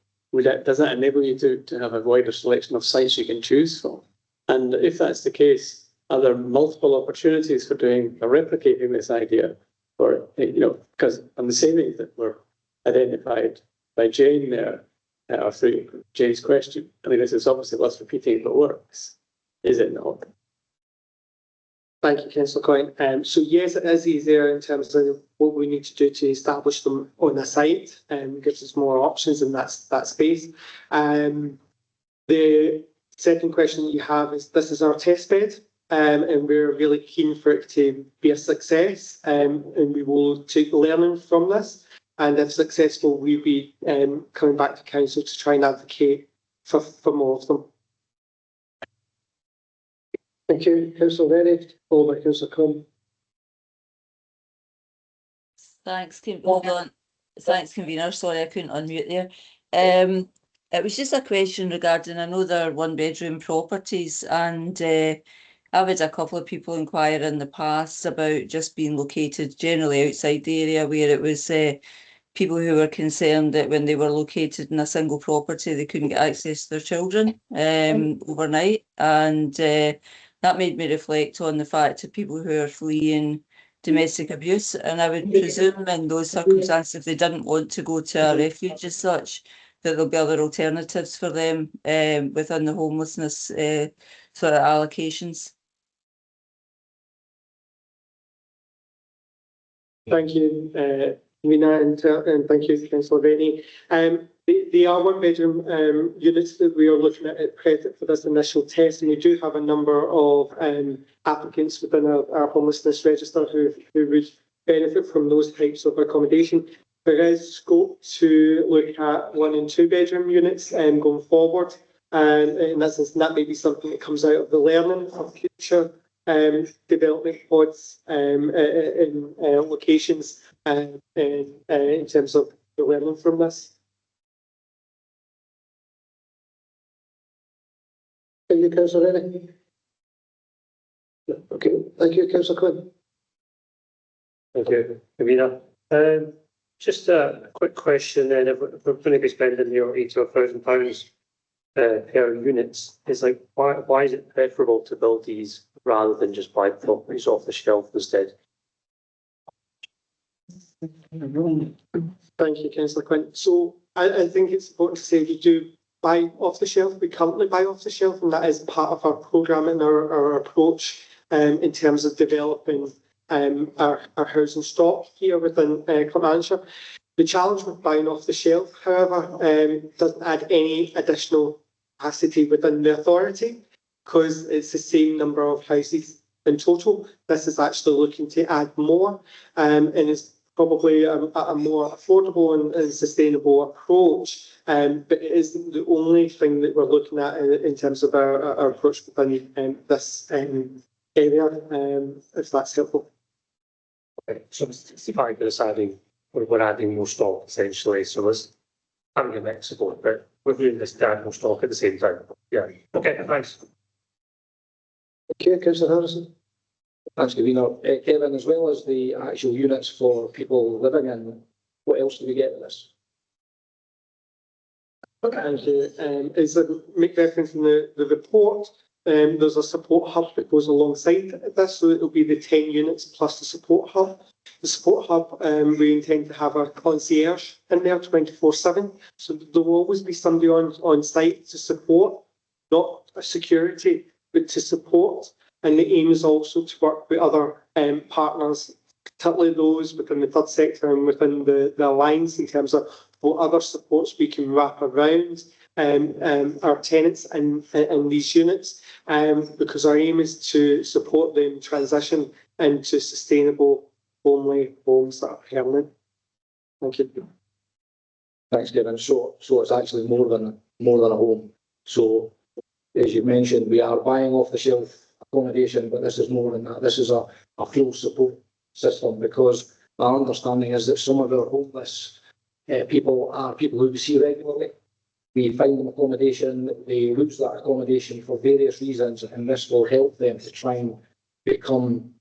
does that enable you to have a wider selection of sites you can choose from? And if that's the case, are there multiple opportunities for doing or replicating this idea? Or, because on the savings that were identified by Jane there, or through Jane's question, this is obviously less repeating if it works, is it not? Thank you, Councillor Coyne. So yes, it is easier in terms of what we need to do to establish them on a site, and gives us more options in that space. The second question that you have is, this is our test bed, and we're really keen for it to be a success, and we will take learning from this. And if successful, we'll be coming back to council to try and advocate for more of them. Thank you, Councillor Berry, followed by Councillor Coyne. Thanks, hold on. Thanks, Convener. Sorry, I couldn't unmute there. It was just a question regarding, I know they're one-bedroom properties, and I've had a couple of people inquire in the past about just being located generally outside the area, where it was people who were concerned that when they were located in a single property, they couldn't get access to their children overnight. And that made me reflect on the fact of people who are fleeing domestic abuse. And I would presume in those circumstances, if they didn't want to go to a refuge as such, that there'll be other alternatives for them within the homelessness sort of allocations. Thank you, Mina, and thank you, Councillor Rennie. They are one-bedroom units that we are looking at present for this initial test, and we do have a number of applicants within our homelessness register who would benefit from those types of accommodation. There is scope to look at 1- and 2-bedroom units going forward, and in that sense, that may be something that comes out of the learning of future development pods in locations in terms of the learning from this. Thank you, Councillor Rennie. Okay, thank you, Councillor Quinn. Thank you, Amina. Just a quick question then, if we're going to be spending your £80,000 per units, it's like, why is it preferable to build these rather than just buy properties off the shelf instead? Thank you, Councillor Quinn. So I think it's important to say we do buy off the shelf. We currently buy off the shelf, and that is part of our programme and our approach in terms of developing our housing stock here within Clackmannanshire. The challenge with buying off the shelf, however, doesn't add any additional capacity within the authority because it's the same number of houses in total. This is actually looking to add more, and it's probably a more affordable and sustainable approach. But it isn't the only thing that we're looking at in terms of our approach within this area, if that's helpful. Okay, so it's 65, but it's adding, we're adding more stock essentially. So it's having a mix of both, but we're doing this to add more stock at the same time. Yeah. Okay, thanks. Okay, Councillor Harrison. Thanks, Convener. Kevin, as well as the actual units for people living in, what else do we get with this? Thank you. As I make reference in the report, there's a support hub that goes alongside this, so it'll be the 10 units plus the support hub. The support hub, we intend to have a concierge in there 24/7, so there will always be somebody on site to support, not a security, but to support. And the aim is also to work with other partners, particularly those within the third sector and within the alliance, in terms of what other supports we can wrap around our tenants in these units, because our aim is to support them transition into sustainable homely homes that are permanent. Thank you. Thanks, Kevin. So it's actually more than a home. So as you mentioned, we are buying off the shelf accommodation, but this is more than that. This is a full support system, because my understanding is that some of our homeless people are people who we see regularly. We find them accommodation, they lose that accommodation for various reasons, and this will help them to try and become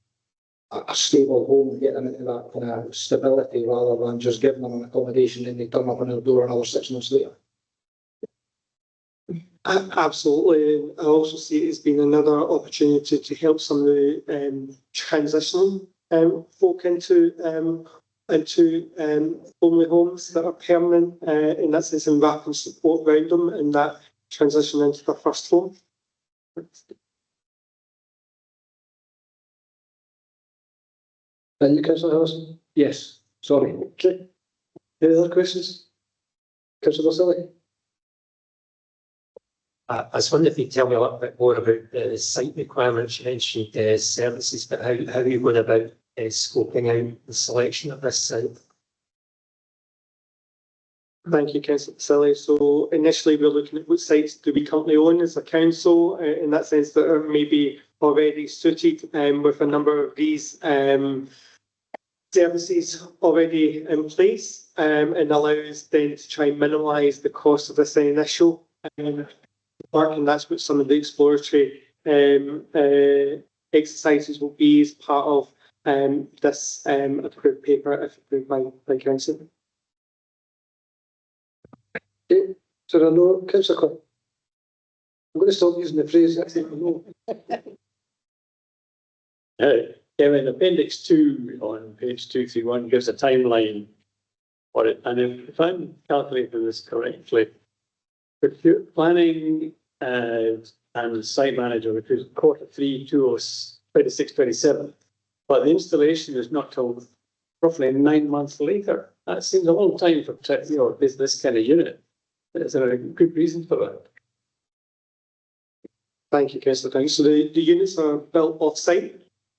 a stable home, get them into that kind of stability, rather than just giving them an accommodation and they turn up on their door another 6 months later. Absolutely. I also see it as being another opportunity to help some of the transitioning folk into homely homes that are permanent, in that sense, and wrapping support around them in that transition into their first home. Thank you, Councillor Harrison. Yes, sorry. Okay. Any other questions? Councillor Silly. I was wondering if you could tell me a little bit more about the site requirements. You mentioned services, but how are you going about scoping out the selection of this site? Thank you, Councillor Silly. So initially we're looking at what sites do we currently own as a council, in that sense that are maybe already suited with a number of these services already in place, and allows then to try and minimise the cost of this initial work, and that's what some of the exploratory exercises will be as part of this approved paper, if approved by council. Okay, so I know, Councillor Quinn. I'm going to stop using the phrase, I think, no. Kevin, Appendix 2 on page 231 gives a timeline for it, and if I'm calculating this correctly, planning and site manager, which is Q3 26/27, but the installation is not till roughly 9 months later. That seems a long time for this kind of unit. Is there a good reason for that? Thank you, Councillor King. So the units are built off-site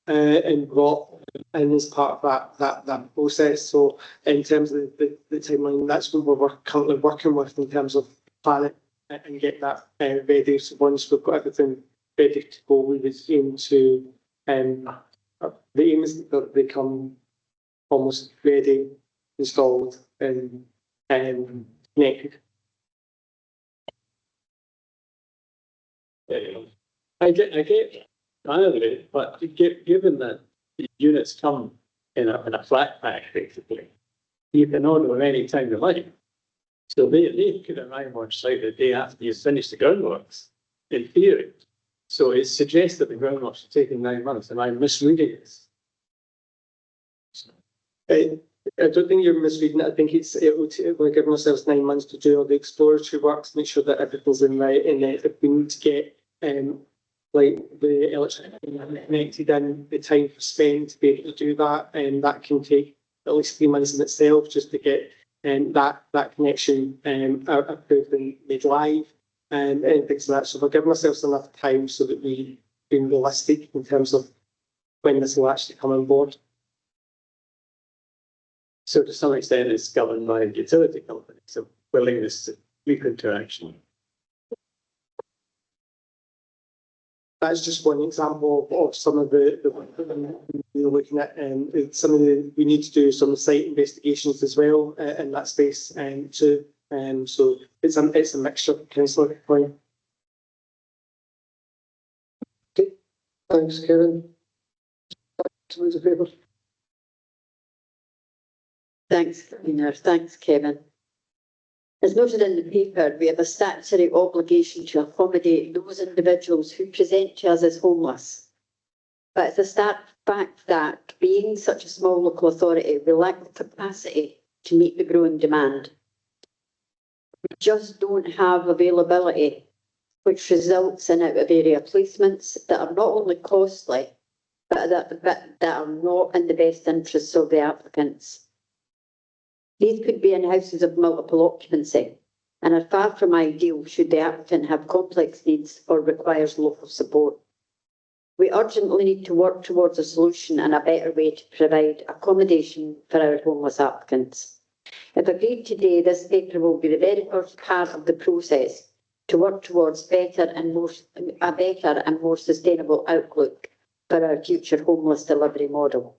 and brought in as part of that process. So in terms of the timeline, that's what we're currently working with in terms of planning and get that ready. So once we've got everything ready to go, we would aim to the aim is that they come almost ready, installed and connected. I get, I agree, but given that the units come in a flat pack, basically, you can order them any time you like. So they could arrive on site the day after you finish the groundworks, in theory. So it suggests that the groundworks are taking 9 months, and I'm misreading this. I don't think you're misreading it. I think we're giving ourselves 9 months to do all the exploratory works, make sure that everything's in right, and then if we need to get like the electricity connected in, the time spent to be able to do that, and that can take at least 3 months in itself just to get that connection approved and made live and things like that. So we're giving ourselves enough time so that we're being realistic in terms of when this will actually come on board. So to some extent, it's governed by utility companies, so willingness to leap into action. That's just one example of some of the work that we're looking at, and we need to do some site investigations as well in that space, and too. So it's a mixture, Councillor. Okay, thanks, Kevin. Back to the paper. Thanks, Convener. Thanks, Kevin. As noted in the paper, we have a statutory obligation to accommodate those individuals who present to us as homeless. But it's a stark fact that, being such a small local authority, we lack the capacity to meet the growing demand. We just don't have availability, which results in out-of-area placements that are not only costly, but that are not in the best interests of the applicants. These could be in houses of multiple occupancy and are far from ideal should the applicant have complex needs or requires local support. We urgently need to work towards a solution and a better way to provide accommodation for our homeless applicants. If agreed today, this paper will be the very first part of the process to work towards a better and more sustainable outlook for our future homeless delivery model.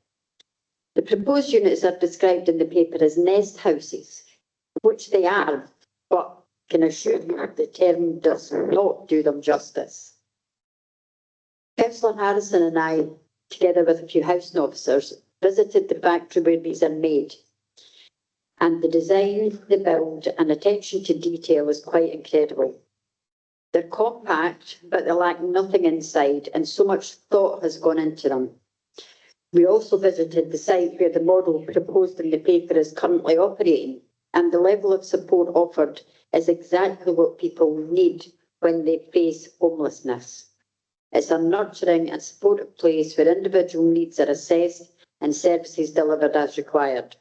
The proposed units are described in the paper as nest houses, which they are, but can assure you the term does not do them justice. Councillor Harrison and I, together with a few housing officers, visited the factory where these are made. And the design, the build and attention to detail is quite incredible. They're compact, but they lack nothing inside, and so much thought has gone into them. We also visited the site where the model proposed in the paper is currently operating, and the level of support offered is exactly what people need when they face homelessness. It's a nurturing and supportive place where individual needs are assessed and services delivered as required.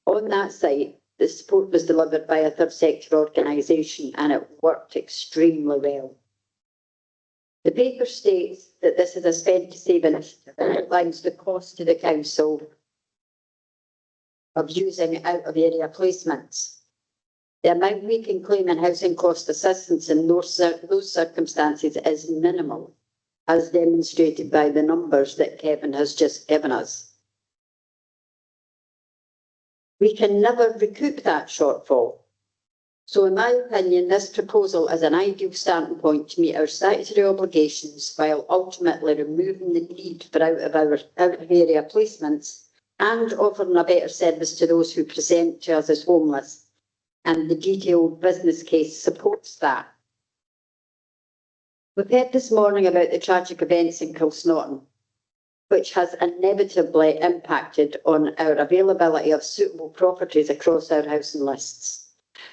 On that site, the support was delivered by a third sector organisation, and it worked extremely well. The paper states that this is a spend to save initiative and outlines the cost to the council of using out-of-area placements. The amount we can claim in housing cost assistance in those circumstances is minimal, as demonstrated by the numbers that Kevin has just given us. We can never recoup that shortfall. So in my opinion, this proposal is an ideal starting point to meet our statutory obligations while ultimately removing the need for out-of-area placements and offering a better service to those who present to us as homeless. And the detailed business case supports that. We've heard this morning about the tragic events in Kilsnotton, which has inevitably impacted on our availability of suitable properties across our housing lists.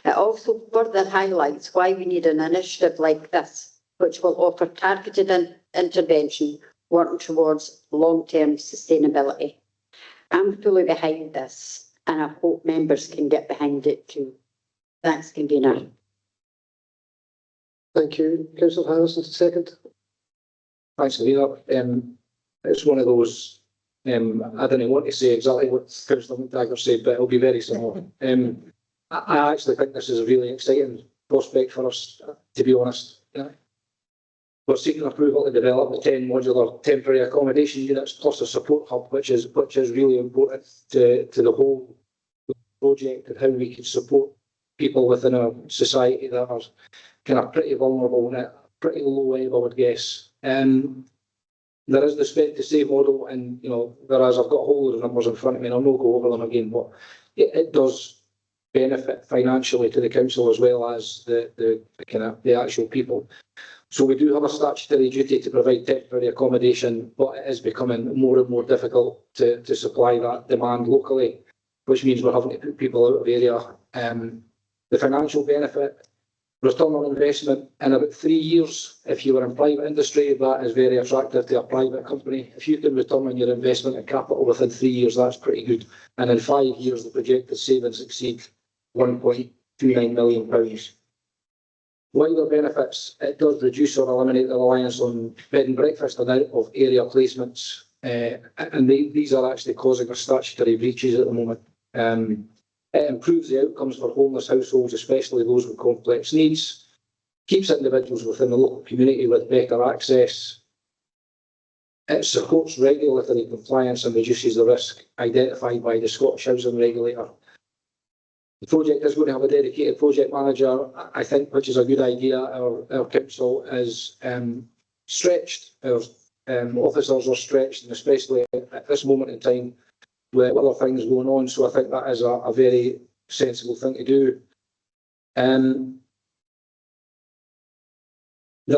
It also further highlights why we need an initiative like this, which will offer targeted intervention working towards long-term sustainability. I'm fully behind this, and I hope members can get behind it too. Thanks, Convener. Thank you. Councillor Harrison, second. Thanks, Convener. It's one of those, I didn't want to say exactly what Councillor McTaggart said, but it'll be very similar. I actually think this is a really exciting prospect for us, to be honest. we're seeking approval to develop the 10 modular temporary accommodation units plus a support hub, which is really important to the whole project and how we can support people within our society that are kind of pretty vulnerable and at pretty low ebb, I would guess. There is the spend to save model, and whereas I've got a whole lot of numbers in front of me, and I'll not go over them again, but it does benefit financially to the council as well as the actual people. So we do have a statutory duty to provide temporary accommodation, but it is becoming more and more difficult to supply that demand locally, which means we're having to put people out of area. The financial benefit, return on investment in about 3 years, if you were in private industry, that is very attractive to a private company. If you can return on your investment in capital within 3 years, that's pretty good. And in 5 years, the projected savings exceed £1.29 million. Wider benefits, it does reduce or eliminate the reliance on bed and breakfast and out of area placements. And these are actually causing us statutory breaches at the moment. It improves the outcomes for homeless households, especially those with complex needs, keeps individuals within the local community with better access. It supports regulatory compliance and reduces the risk identified by the Scottish Housing Regulator. The project is going to have a dedicated project manager, I think, which is a good idea. Our council is stretched, our officers are stretched, and especially at this moment in time with other things going on. So I think that is a very sensible thing to do. There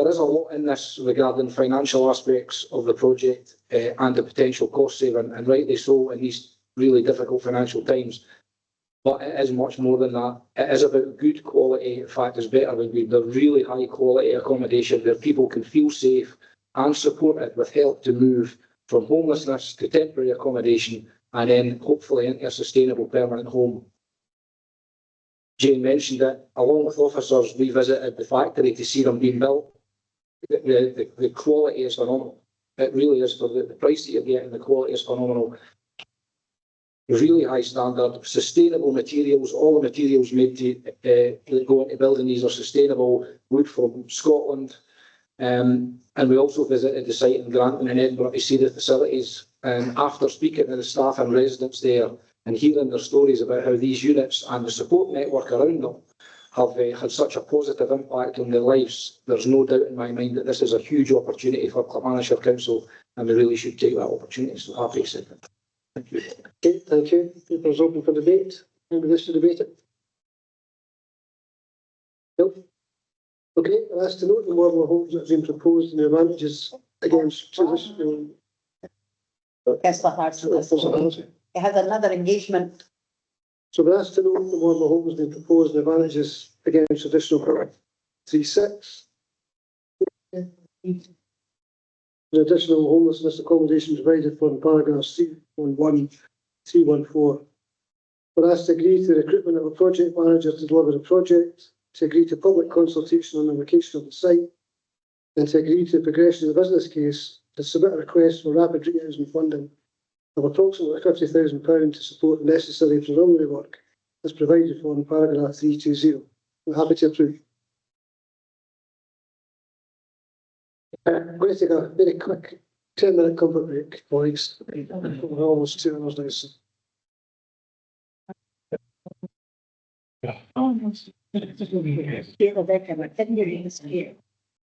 is a lot in this regarding financial aspects of the project and the potential cost saving, and rightly so in these really difficult financial times. But it is much more than that. It is about good quality. In fact, it's better than good. They're really high quality accommodation where people can feel safe and supported with help to move from homelessness to temporary accommodation and then hopefully into a sustainable permanent home. Jane mentioned it. Along with officers, we visited the factory to see them being built. The quality is phenomenal. It really is. For the price that you're getting, the quality is phenomenal. Really high standard, sustainable materials. All the materials made that go into building these are sustainable, wood from Scotland. And we also visited the site in Granton in Edinburgh to see the facilities. And after speaking to the staff and residents there and hearing their stories about how these units and the support network around them have had such a positive impact on their lives, there's no doubt in my mind that this is a huge opportunity for Clackmannanshire Council, and we really should take that opportunity. So happy to say that. Thank you. Okay, thank you. Paper is open for debate. Anybody wish to debate it? Nope. Okay, I'll ask to note the model of homes that have been proposed and the advantages against traditional. Councillor Hartson, it has another engagement. So we're asked to note the model of homes being proposed and the advantages against traditional 3.6. The additional homelessness accommodation provided for in paragraph 3.1, 3.14. We're asked to agree to the recruitment of a project manager to deliver the project, to agree to public consultation on the location of the site, and to agree to the progression of the business case, to submit a request for rapid rehousing funding of approximately £50,000 to support the necessary preliminary work as provided for in paragraph 320. We're happy to approve. I'm going to take a very quick 10-minute comfort break, colleagues. We're almost 2 hours now. So. Almost.